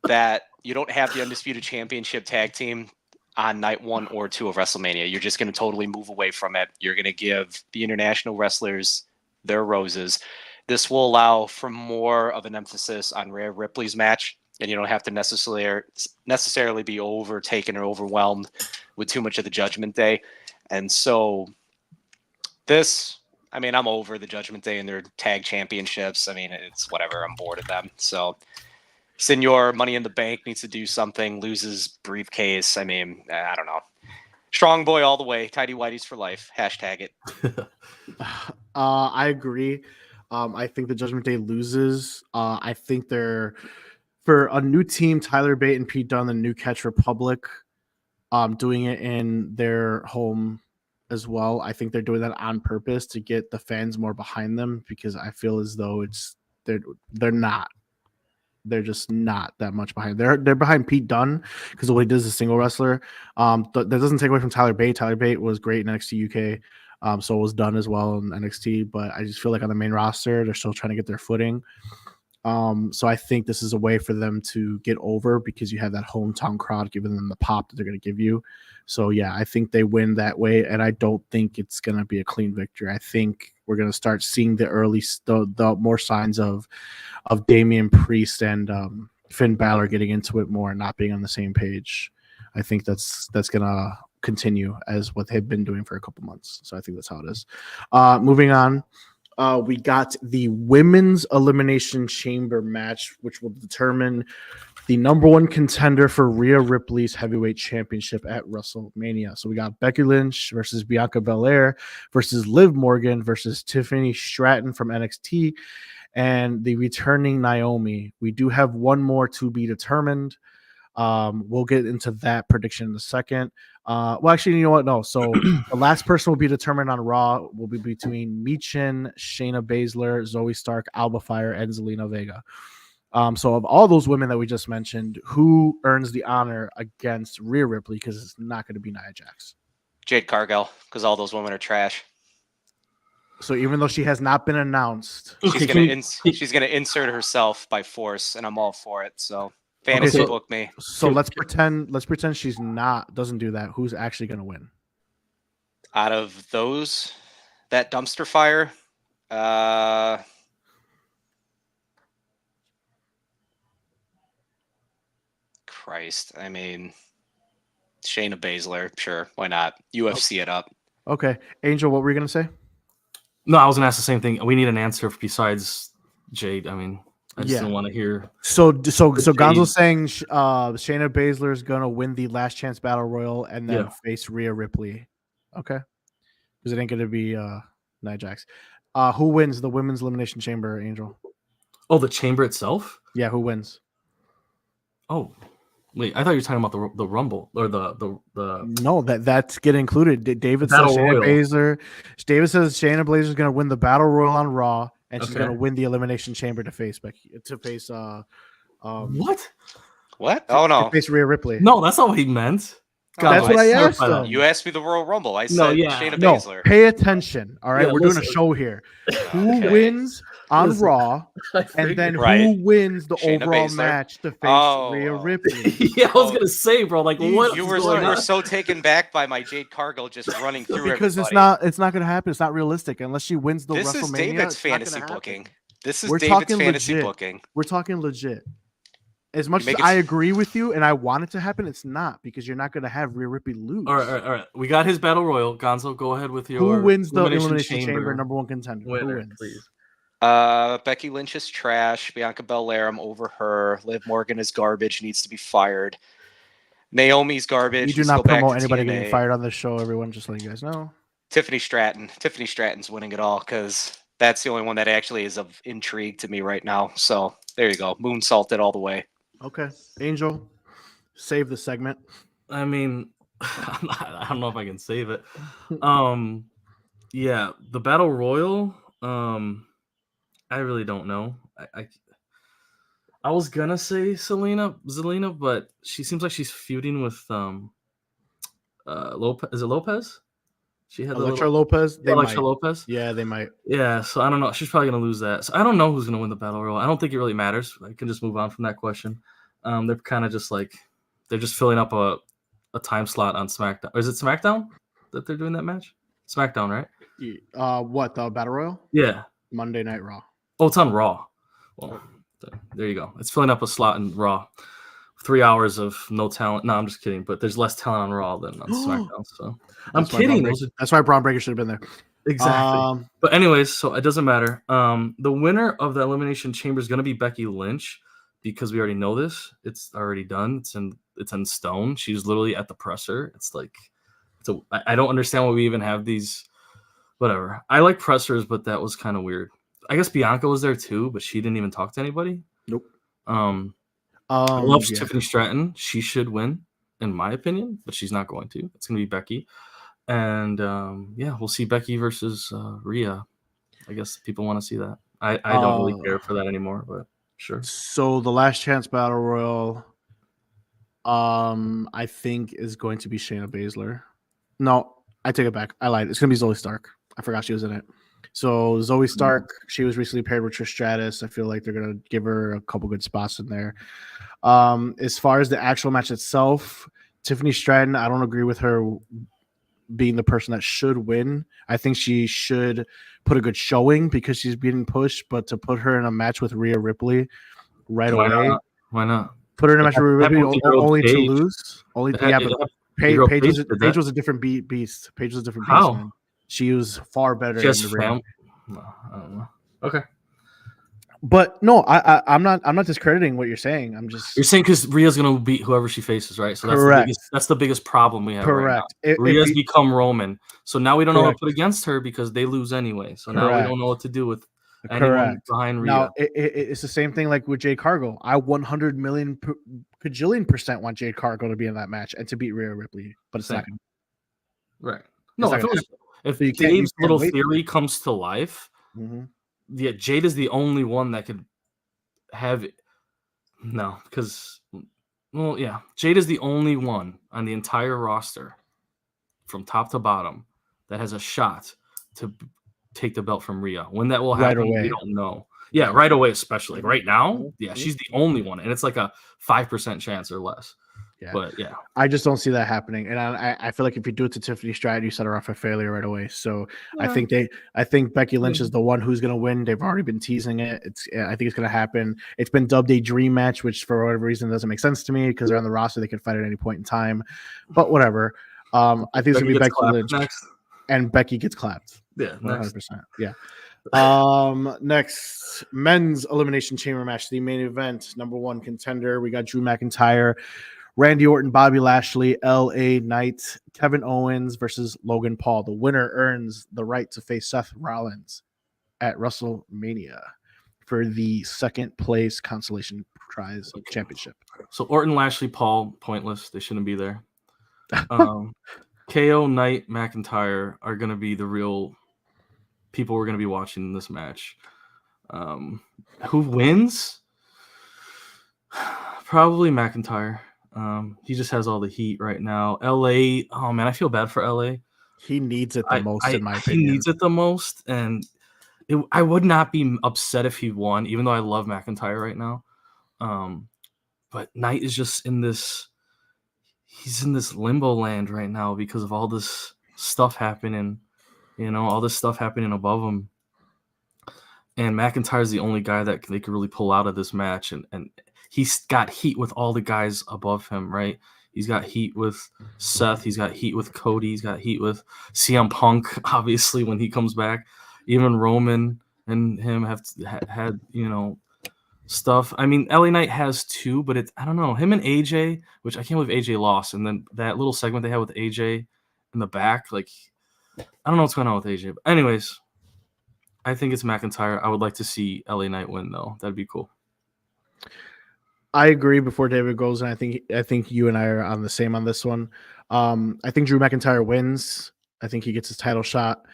that you don't have the undisputed championship tag team on night 1 or 2 of WrestleMania. You're just gonna totally move away from it. You're gonna give the international wrestlers their roses. This will allow for more of an emphasis on Rhea Ripley's match, and you don't have to necessarily be overtaken or overwhelmed with too much of the Judgment Day. And so I'm over the Judgment Day and their tag championships. I mean, it's whatever. I'm bored of them. So Senor Money in the Bank needs to do something, loses briefcase. I mean, I don't know. Strong Boy all the way. Tidy Whiteys for life. Hashtag it. I agree. I think the Judgment Day loses. I think they're, for a new team, Tyler Bate and Pete Dunne, the New Catch Republic, doing it in their home as well. I think they're doing that on purpose to get the fans more behind them, because I feel as though they're not. They're just not that much behind. They're behind Pete Dunne because of what he does as a single wrestler. That doesn't take away from Tyler Bate. Tyler Bate was great in NXT UK. So was Dunne as well in NXT. But I just feel like on the main roster, they're still trying to get their footing. So I think this is a way for them to get over, because you have that hometown crowd giving them the pop that they're going to give you. So yeah, I think they win that way, and I don't think it's going to be a clean victory. I think we're going to start seeing the more signs of Damian Priest and Finn Balor getting into it more and not being on the same page. I think that's going to continue as what they've been doing for a couple months. So I think that's how it is. Moving on. We got the women's elimination chamber match, which will determine the number 1 contender for Rhea Ripley's heavyweight championship at WrestleMania. So we got Becky Lynch versus Bianca Belair versus Liv Morgan versus Tiffany Stratton from NXT and the returning Naomi. We do have one more to be determined. We'll get into that prediction in a second. Well, actually, you know what? No. So the last person will be determined on Raw will be between Michin, Shayna Baszler, Zoe Stark, Alba Fire, and Zelina Vega. So of all those women that we just mentioned, who earns the honor against Rhea Ripley? Because it's not going to be Nia Jax. Jade Cargill, because all those women are trash. So even though she has not been announced, she's gonna insert herself by force, and I'm all for it. So fantasy book me. So let's pretend she's doesn't do that. Who's actually gonna win? Out of those, that dumpster fire, Christ. I mean, Shayna Baszler, sure, why not? UFC it up. Okay, Angel, what were you gonna say? No, I was gonna ask the same thing. We need an answer besides Jade. I mean, I just didn't want to hear. So Gonzo's saying Shayna Baszler is gonna win the Last Chance Battle Royal and then face Rhea Ripley. Okay, because it ain't gonna be Nia Jax. Who wins the Women's Elimination Chamber, Angel? Oh, the chamber itself? Yeah, who wins? Oh, wait, I thought you were talking about the Rumble or the. No, that's getting included. David says Shayna Baszler. David says Shayna Baszler is going to win the Battle Royal on Raw, and she's going to win the Elimination Chamber to face what? What? Oh no, to face Rhea Ripley. No, that's not what he meant. That's what I asked him. You asked me the Royal Rumble. I said Shayna Baszler. Pay attention. All right, we're doing a show here. Who wins on Raw, and then who wins the Shayna overall Baszler. match to face Rhea Ripley? Yeah, I was gonna say, bro. Like, what? You were so taken back by my Jade Cargill just running through because everybody. it's not gonna happen. It's not realistic unless she wins the WrestleMania. This is David's fantasy booking. This is We're David's talking fantasy legit. booking. We're talking legit. As much as I agree with you and I want it to happen, it's not because you're not going to have Rhea Ripley lose. All right. We got his battle royal. Gonzo, go ahead with your. Who wins the Elimination Chamber number one contender? Winner, who wins? Please. Becky Lynch is trash. Bianca Belair, I'm over her. Liv Morgan is garbage. Needs to be fired. Naomi's garbage. You do not promote anybody getting fired on this show, everyone. Just letting you guys know. Tiffany Stratton. Tiffany Stratton's winning it all because that's the only one that actually is of intrigue to me right now. So there you go. Moonsaulted all the way. Okay, Angel, save the segment. I mean, I don't know if I can save it. Yeah, the battle royal. I really don't know. I was gonna say Zelina, but she seems like she's feuding with Lopez. Is it Lopez? She had Elektra Lopez. Elektra Lopez. Yeah, they might. Yeah, so I don't know. She's probably gonna lose that. So I don't know who's gonna win the battle royal. I don't think it really matters. I can just move on from that question. They're kind of just like they're just filling up a time slot on SmackDown. Or is it SmackDown that they're doing that match? SmackDown, right? What the battle royal? Yeah, Monday Night Raw. Oh, it's on Raw. Well, there you go. It's filling up a slot in Raw. 3 hours of no talent. No, I'm just kidding. But there's less talent on Raw than on SmackDown. So I'm kidding. That's why Braun Breaker should have been there. Exactly. But anyways, so it doesn't matter. The winner of the Elimination Chamber is going to be Becky Lynch because we already know this. It's already done. It's in stone. She's literally at the presser. It's like, I don't understand why we even have these. Whatever. I like pressers, but that was kind of weird. I guess Bianca was there too, but she didn't even talk to anybody. Nope. I love Tiffany Stratton. She should win, in my opinion, but she's not going to. It's going to be Becky. And we'll see Becky versus Rhea. I guess people want to see that. I don't really care for that anymore, but sure. So the Last Chance Battle Royal, I think is going to be Shayna Baszler. No, I take it back. I lied. It's going to be Zoe Stark. I forgot she was in it. So Zoe Stark, she was recently paired with Trish Stratus. I feel like they're going to give her a couple good spots in there. As far as the actual match itself, Tiffany Stratton, I don't agree with her being the person that should win. I think she should put a good showing because she's being pushed, but to put her in a match with Rhea Ripley away. Why not? Put her in a match with Rhea Ripley only to lose? Paige was a different beast. Paige was a different beast. How? Man. She was far better in the ring. No, I don't know. Okay. But no, I'm not discrediting what you're saying. You're saying because Rhea's gonna beat whoever she faces, right? So that's the biggest problem we have. Correct. Right now. Rhea's become Roman, so now we don't know what to put against her because they lose anyway. So now we don't know what to do with anyone behind Rhea. Now it's the same thing like with Jade Cargill. I 100 million % want Jade Cargill to be in that match and to beat Rhea Ripley, but it's not gonna. Right. No, if Dave's little theory comes to life. Mm-hmm. Yeah, Jade is the only one that could have it. No, because Jade is the only one on the entire roster from top to bottom that has a shot to take the belt from Rhea. When that will happen, we don't know. Yeah, right away, especially right now. Yeah, she's the only one, and it's like a 5% chance or less. Yeah. But yeah, I just don't see that happening, and I feel like if you do it to Tiffany Stratton, you set her off for failure right away. So I think Becky Lynch is the one who's going to win. They've already been teasing it. I think it's going to happen. It's been dubbed a dream match, which for whatever reason doesn't make sense to me because they're on the roster. They can fight at any point in time, but whatever. I think it's going to be Becky Lynch next. And Becky gets clapped. Yeah, next. 100%. Yeah. Next, men's elimination chamber match, the main event, number one contender. We got Drew McIntyre, Randy Orton, Bobby Lashley, LA Knight, Kevin Owens versus Logan Paul. The winner earns the right to face Seth Rollins at WrestleMania for the second place consolation prize championship. So Orton, Lashley, Paul, pointless. They shouldn't be there. KO, Knight, McIntyre are going to be the real people we're going to be watching in this match. Who wins? Probably McIntyre. He just has all the heat right now. LA, oh man, I feel bad for LA. He needs it the most, in my opinion. He needs it the most, and I would not be upset if he won, even though I love McIntyre right now. But Knight is just in this. He's in this limbo land right now because of all this stuff happening. All this stuff happening above him. And McIntyre's the only guy that they could really pull out of this match, and he's got heat with all the guys above him, right? He's got heat with Seth. He's got heat with Cody. He's got heat with CM Punk, obviously, when he comes back. Even Roman and him have had, stuff. I mean, LA Knight has too, but I don't know. Him and AJ, which I can't believe AJ lost. And then that little segment they had with AJ in the back, I don't know what's going on with AJ. But anyways, I think it's McIntyre. I would like to see LA Knight win, though. That'd be cool. I agree before David goes, and I think you and I are on the same on this one. I think Drew McIntyre wins. I think he gets his title shot.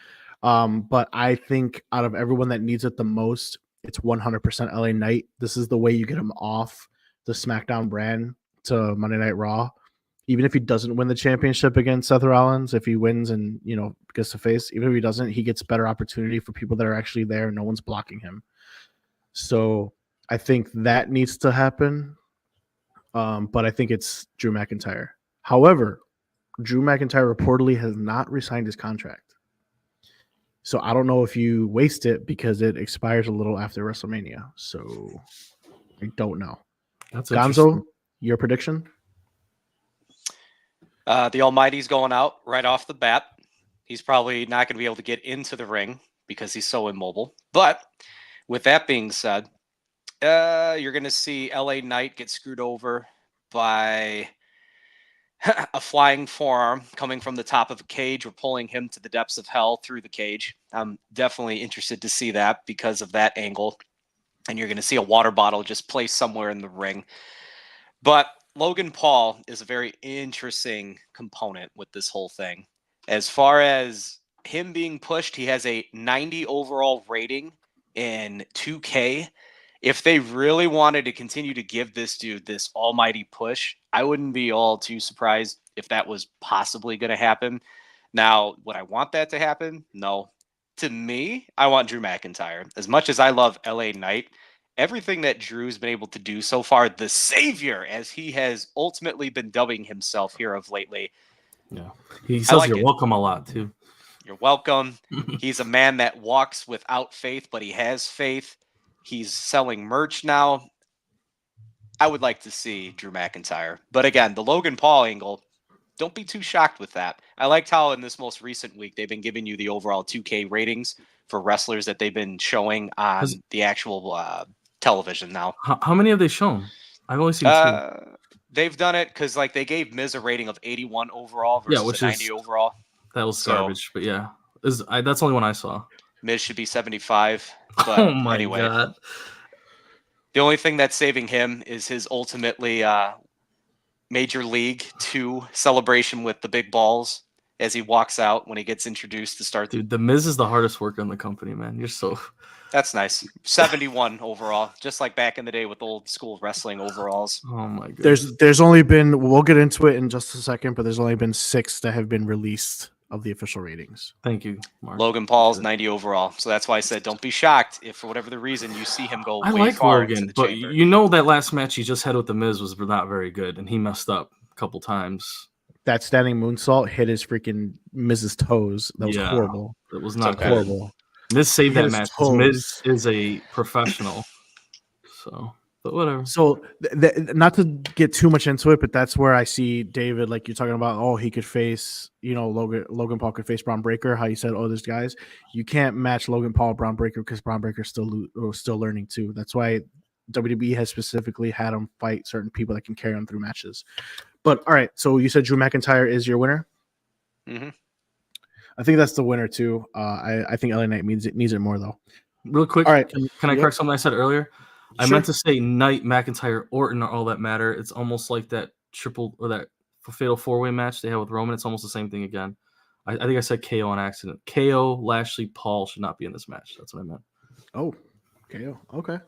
But I think out of everyone that needs it the most, it's 100% LA Knight. This is the way you get him off the SmackDown brand to Monday Night Raw. Even if he doesn't win the championship against Seth Rollins, if he wins and gets to face, even if he doesn't, he gets better opportunity for people that are actually there. No one's blocking him. So I think that needs to happen. But I think it's Drew McIntyre. However, Drew McIntyre reportedly has not re-signed his contract. So I don't know if you waste it because it expires a little after WrestleMania. So I don't know. That's Gonzo, your prediction? The Almighty's going out right off the bat. He's probably not going to be able to get into the ring because he's so immobile. But with that being said, you're going to see LA Knight get screwed over by a flying forearm coming from the top of a cage or pulling him to the depths of hell through the cage. I'm definitely interested to see that because of that angle. And you're going to see a water bottle just placed somewhere in the ring. But Logan Paul is a very interesting component with this whole thing. As far as him being pushed, he has a 90 overall rating in 2K. If they really wanted to continue to give this dude this almighty push, I wouldn't be all too surprised if that was possibly going to happen. Now, would I want that to happen? No. To me, I want Drew McIntyre. As much as I love LA Knight, everything that Drew's been able to do so far, the savior, as he has ultimately been dubbing himself here of lately. Yeah. He says you're welcome a lot, too. You're welcome. He's a man that walks without faith, but he has faith. He's selling merch now. I would like to see Drew McIntyre. But again, the Logan Paul angle, don't be too shocked with that. I liked how in this most recent week, they've been giving you the overall 2K ratings for wrestlers that they've been showing on the actual television now. How many have they shown? I've only seen 2. They've done it because they gave Miz a rating of 81 overall versus 90 overall. That was garbage, but yeah. That's the only one I saw. Miz should be 75. But oh my anyway, God. The only thing that's saving him is his ultimately Major League 2 celebration with the big balls as he walks out when he gets introduced to start. Dude, the Miz is the hardest worker in the company, man. You're so... That's nice. 71 overall, just like back in the day with old school wrestling overalls. Oh my God. There's only been, we'll get into it in just a second, but there's only been 6 that have been released of the official ratings. Thank you, Mark. Logan Paul's 90 overall. So that's why I said don't be shocked if for whatever the reason you see him go I way like far Logan, into the but chamber. that last match he just had with The Miz was not very good, and he messed up a couple times. That standing moonsault hit his freaking Miz's toes. That was horrible. It was not okay. horrible. Miz saved that match. Toes. Miz is a professional. So But whatever. So, not to get too much into it, but that's where I see David, like you're talking about. Oh, he could face, Logan Paul could face Braun Breaker. How you said, oh, there's guys you can't match Logan Paul, Braun Breaker because Braun Breaker's still learning too. That's why WWE has specifically had him fight certain people that can carry him through matches. But all right, so you said Drew McIntyre is your winner. Mm-hmm. I think that's the winner too. I think LA Knight needs it more though. Real quick, All right. can I correct something I said earlier? I Sure. meant to say Knight, McIntyre, Orton are all that matter. It's almost like that triple or that fatal 4-way match they had with Roman. It's almost the same thing again. I think I said KO on accident. KO, Lashley, Paul should not be in this match. That's what I meant. Oh, KO. Okay.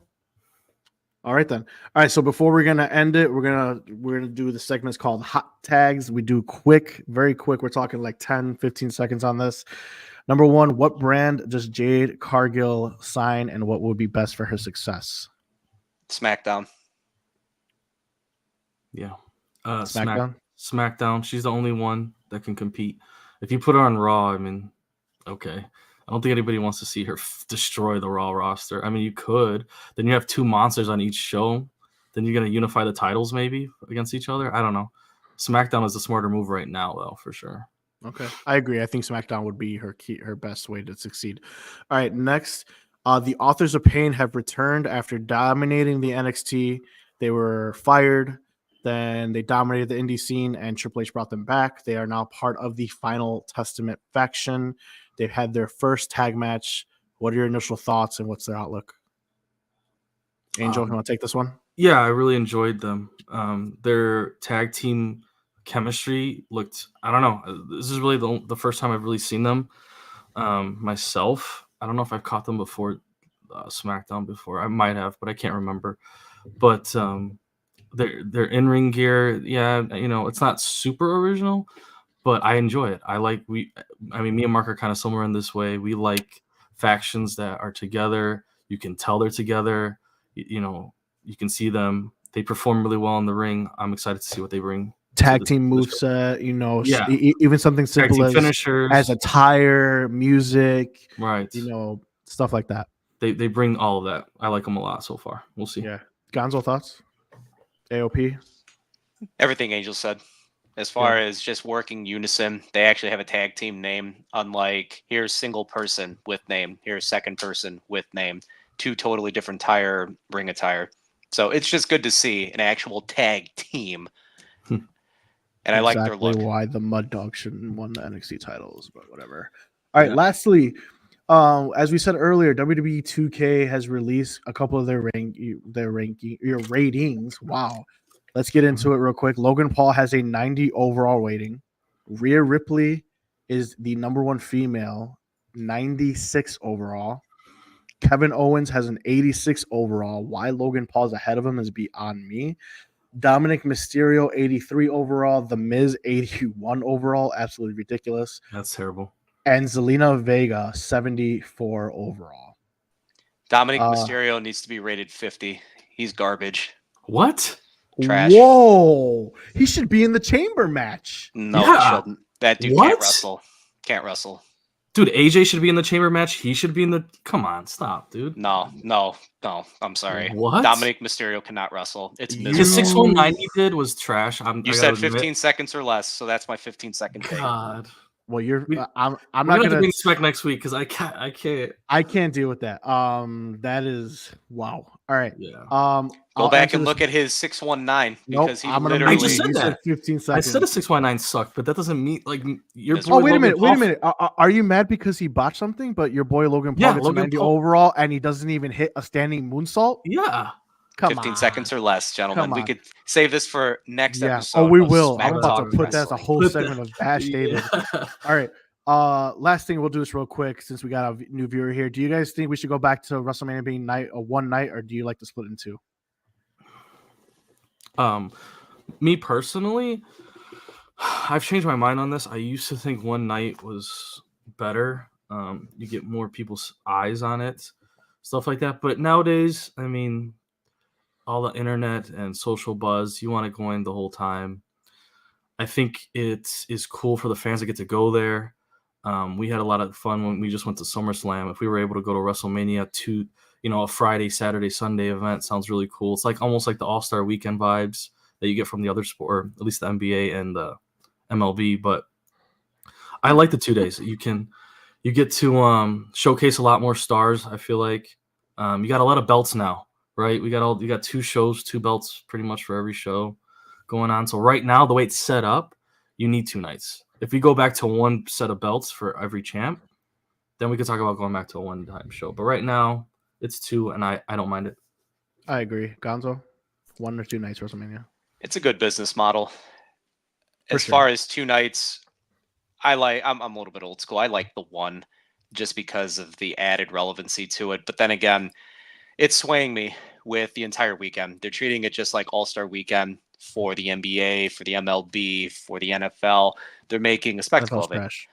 All right then. All right. So before we're gonna end it, we're gonna do the segments called hot tags. We do quick, very quick. We're talking like 10, 15 seconds on this. Number one, what brand does Jade Cargill sign, and what would be best for her success? SmackDown. Yeah. SmackDown. SmackDown. She's the only one that can compete. If you put her on Raw, I mean, okay. I don't think anybody wants to see her destroy the Raw roster. I mean, you could. Then you have two monsters on each show. Then you're going to unify the titles maybe against each other. I don't know. SmackDown is the smarter move right now, though, for sure. Okay, I agree. I think SmackDown would be her best way to succeed. All right, next, the Authors of Pain have returned after dominating the NXT. They were fired. Then they dominated the indie scene, and Triple H brought them back. They are now part of the Final Testament faction. They've had their first tag match. What are your initial thoughts, and what's their outlook? Angel, you want to take this one? Yeah, I really enjoyed them. Their tag team chemistry looked, I don't know. This is really the first time I've really seen them myself. I don't know if I've caught them before SmackDown before. I might have, but I can't remember. But their in-ring gear, yeah, it's not super original, but I enjoy it. Me and Marc are kind of somewhere in this way. We like factions that are together. You can tell they're together. You can see them. They perform really well in the ring. I'm excited to see what they bring. Tag team moveset, Yeah. Even something simple as finishers, as attire, music, right? Stuff like that. They bring all of that. I like them a lot so far. We'll see. Yeah. Gonzo, thoughts? AOP? Everything Angel said. As far as just working unison, they actually have a tag team name. Unlike here's single person with name, here's second person with name. Two totally different ring attire. So it's just good to see an actual tag team. And I like their look. Why the Mud Dogs shouldn't won the NXT titles, but whatever. All right. Lastly, as we said earlier, WWE 2K has released a couple of their ratings. Wow. Let's get into it real quick. Logan Paul has a 90 overall rating. Rhea Ripley is the number one female, 96 overall. Kevin Owens has an 86 overall. Why Logan Paul's ahead of him is beyond me. Dominic Mysterio, 83 overall. The Miz, 81 overall. Absolutely ridiculous. That's terrible. And Zelina Vega, 74 overall. Dominic Mysterio needs to be rated 50. He's garbage. What? Trash. Whoa. He should be in the chamber match. No, he shouldn't. That dude can't wrestle. Can't wrestle. Dude, AJ should be in the chamber match. He should be in the... Come on, stop, dude. No. I'm sorry. What? Dominic Mysterio cannot wrestle. It's miserable. His 619 he did was trash. You said 15 seconds or less, so that's my 15-second take. God. Well, I'm not not gonna bring Smack next week because I can't deal with that. That is wow. All right. Yeah. Go back and look at his 619 because he literally. I just said that. 15 seconds. I said a 619 sucked, but that doesn't mean like your. Oh, wait a minute. Are you mad because he botched something? But your boy Logan Paul gets a 90 overall and he doesn't even hit a standing moonsault? Yeah. 15 seconds or less, gentlemen. We could save this for next episode. Oh, we will. I'm about to put that as a whole segment of Bash David. All right. Last thing, we'll do this real quick since we got a new viewer here. Do you guys think we should go back to WrestleMania being one night, or do you like to split in two? Me personally, I've changed my mind on this. I used to think one night was better. You get more people's eyes on it, stuff like that. But nowadays, I mean, all the internet and social buzz, you want to go in the whole time. I think it is cool for the fans to get to go there. We had a lot of fun when we just went to SummerSlam. If we were able to go to WrestleMania a Friday, Saturday, Sunday event sounds really cool. It's like almost like the All-Star Weekend vibes that you get from the other sport, or at least the NBA and the MLB. But I like the 2 days. You get to showcase a lot more stars. I feel like you got a lot of belts now, right? You got 2 shows, 2 belts pretty much for every show going on. So right now, the way it's set up, you need 2 nights. If we go back to 1 set of belts for every champ, then we could talk about going back to a 1-time show. But right now, it's 2, and I don't mind it. I agree. Gonzo, 1 or 2 nights WrestleMania. It's a good business model. For As sure. far as 2 nights, I'm a little bit old school. I like the 1 just because of the added relevancy to it. But then again, it's swaying me with the entire weekend. They're treating it just like All-Star Weekend for the NBA, for the MLB, for the NFL. They're making a spectacle NFL's of it. trash.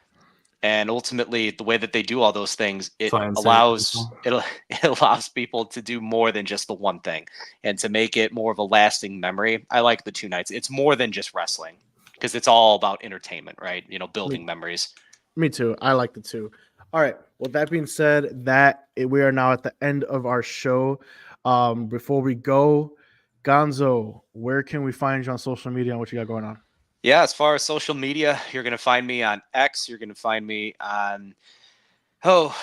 And ultimately, the way that they do all those things, it Try and save allows people. it allows people to do more than just the one thing, and to make it more of a lasting memory. I like the 2 nights. It's more than just wrestling, because it's all about entertainment, right? Building memories. Me too. I like the 2. All right. With that being said, we are now at the end of our show. Before we go, Gonzo, where can we find you on social media and what you got going on? Yeah, as far as social media, you're going to find me on X. You're going to find me on, oh,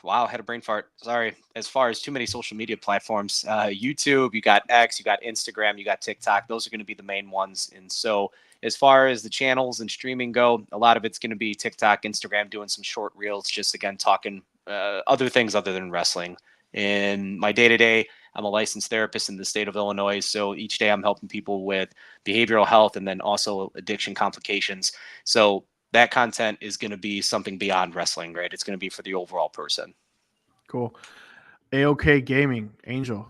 wow, I had a brain fart. Sorry. As far as too many social media platforms, YouTube, you got X, you got Instagram, you got TikTok. Those are going to be the main ones. And so as far as the channels and streaming go, a lot of it's going to be TikTok, Instagram, doing some short reels, just again, talking other things other than wrestling. In my day-to-day, I'm a licensed therapist in the state of Illinois. So each day I'm helping people with behavioral health and then also addiction complications. So that content is going to be something beyond wrestling, right? It's going to be for the overall person. Cool. AOK Gaming, Angel.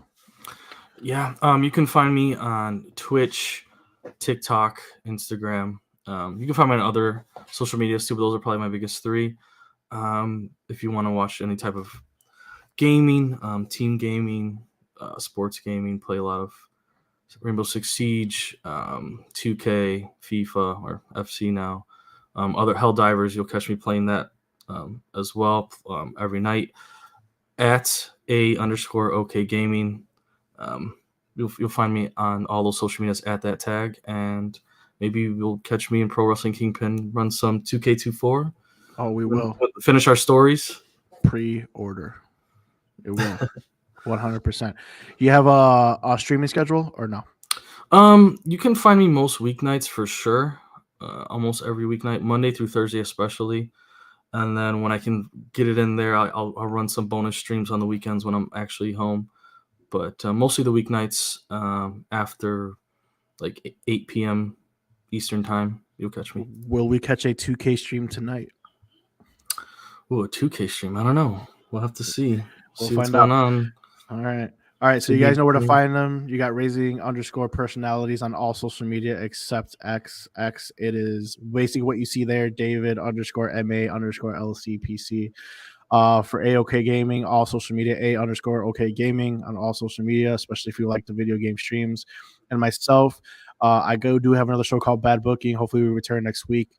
Yeah. You can find me on Twitch, TikTok, Instagram. You can find me on other social media too, but those are probably my biggest 3. If you want to watch any type of gaming, team gaming, sports gaming, play a lot of Rainbow Six Siege, 2K, FIFA, or FC now. Other Helldivers, you'll catch me playing that as well every night at @A_OK Gaming. You'll find me on all those social medias at that tag, and maybe you'll catch me in Pro Wrestling Kingpin run some 2K24. Oh, we will finish our stories. Pre-order. It will. 100%. You have a streaming schedule or no? You can find me most weeknights for sure. Almost every weeknight, Monday through Thursday especially. And then when I can get it in there, I'll run some bonus streams on the weekends when I'm actually home. But mostly the weeknights after like 8 p.m. Eastern time, you'll catch me. Will we catch a 2K stream tonight? Ooh, a 2K stream. I don't know. We'll have to see. We'll see what's find out. going on. All right. So you guys know where to find them. You got Raising_Personalities on all social media except X. It is basically what you see there. David_MA_LCPC. For AOK Gaming, all social media, A_OK Gaming on all social media, especially if you like the video game streams. And myself, I do have another show called Bad Booking. Hopefully we return next week.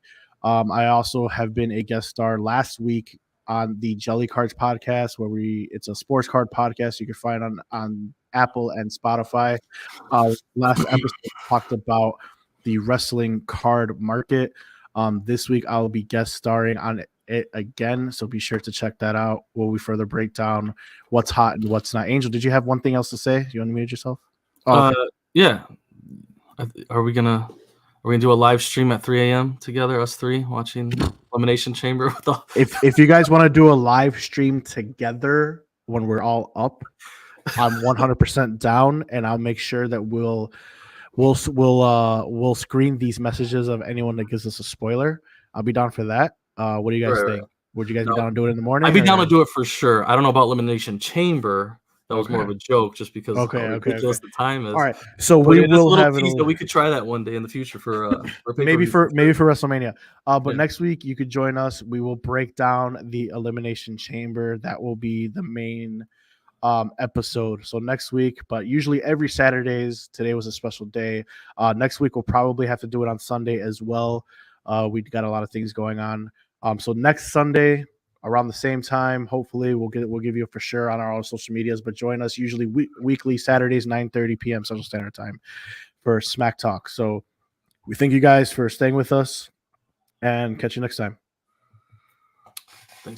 I also have been a guest star last week on the Jelly Cards podcast, where it's a sports card podcast you can find on Apple and Spotify. Last episode talked about the wrestling card market. This week I'll be guest starring on it again, so be sure to check that out where we further break down what's hot and what's not. Angel, did you have one thing else to say? You want to mute yourself? Okay. Yeah. Are we gonna do a live stream at 3 a.m. together, us 3, watching Elimination Chamber with all? If you guys want to do a live stream together when we're all up, I'm 100% down, and I'll make sure that we'll screen these messages of anyone that gives us a spoiler. I'll be down for that. What do you guys think? Would you guys be down to do it in the morning? I'd be down to do it for sure. I don't know about Elimination Chamber. That was more of a joke, just because how ridiculous the time is. All right, so we will have that we could try that one day in the future for maybe for WrestleMania. But next week you could join us. We will break down the Elimination Chamber. That will be the main episode. So next week, but usually every Saturdays. Today was a special day. Next week we'll probably have to do it on Sunday as well. We got a lot of things going on. So next Sunday, around the same time. Hopefully, we'll give you for sure on our social medias. But join us usually weekly Saturdays, 9:30 p.m. Central Standard Time for Smack Talk. So we thank you guys for staying with us, and catch you next time.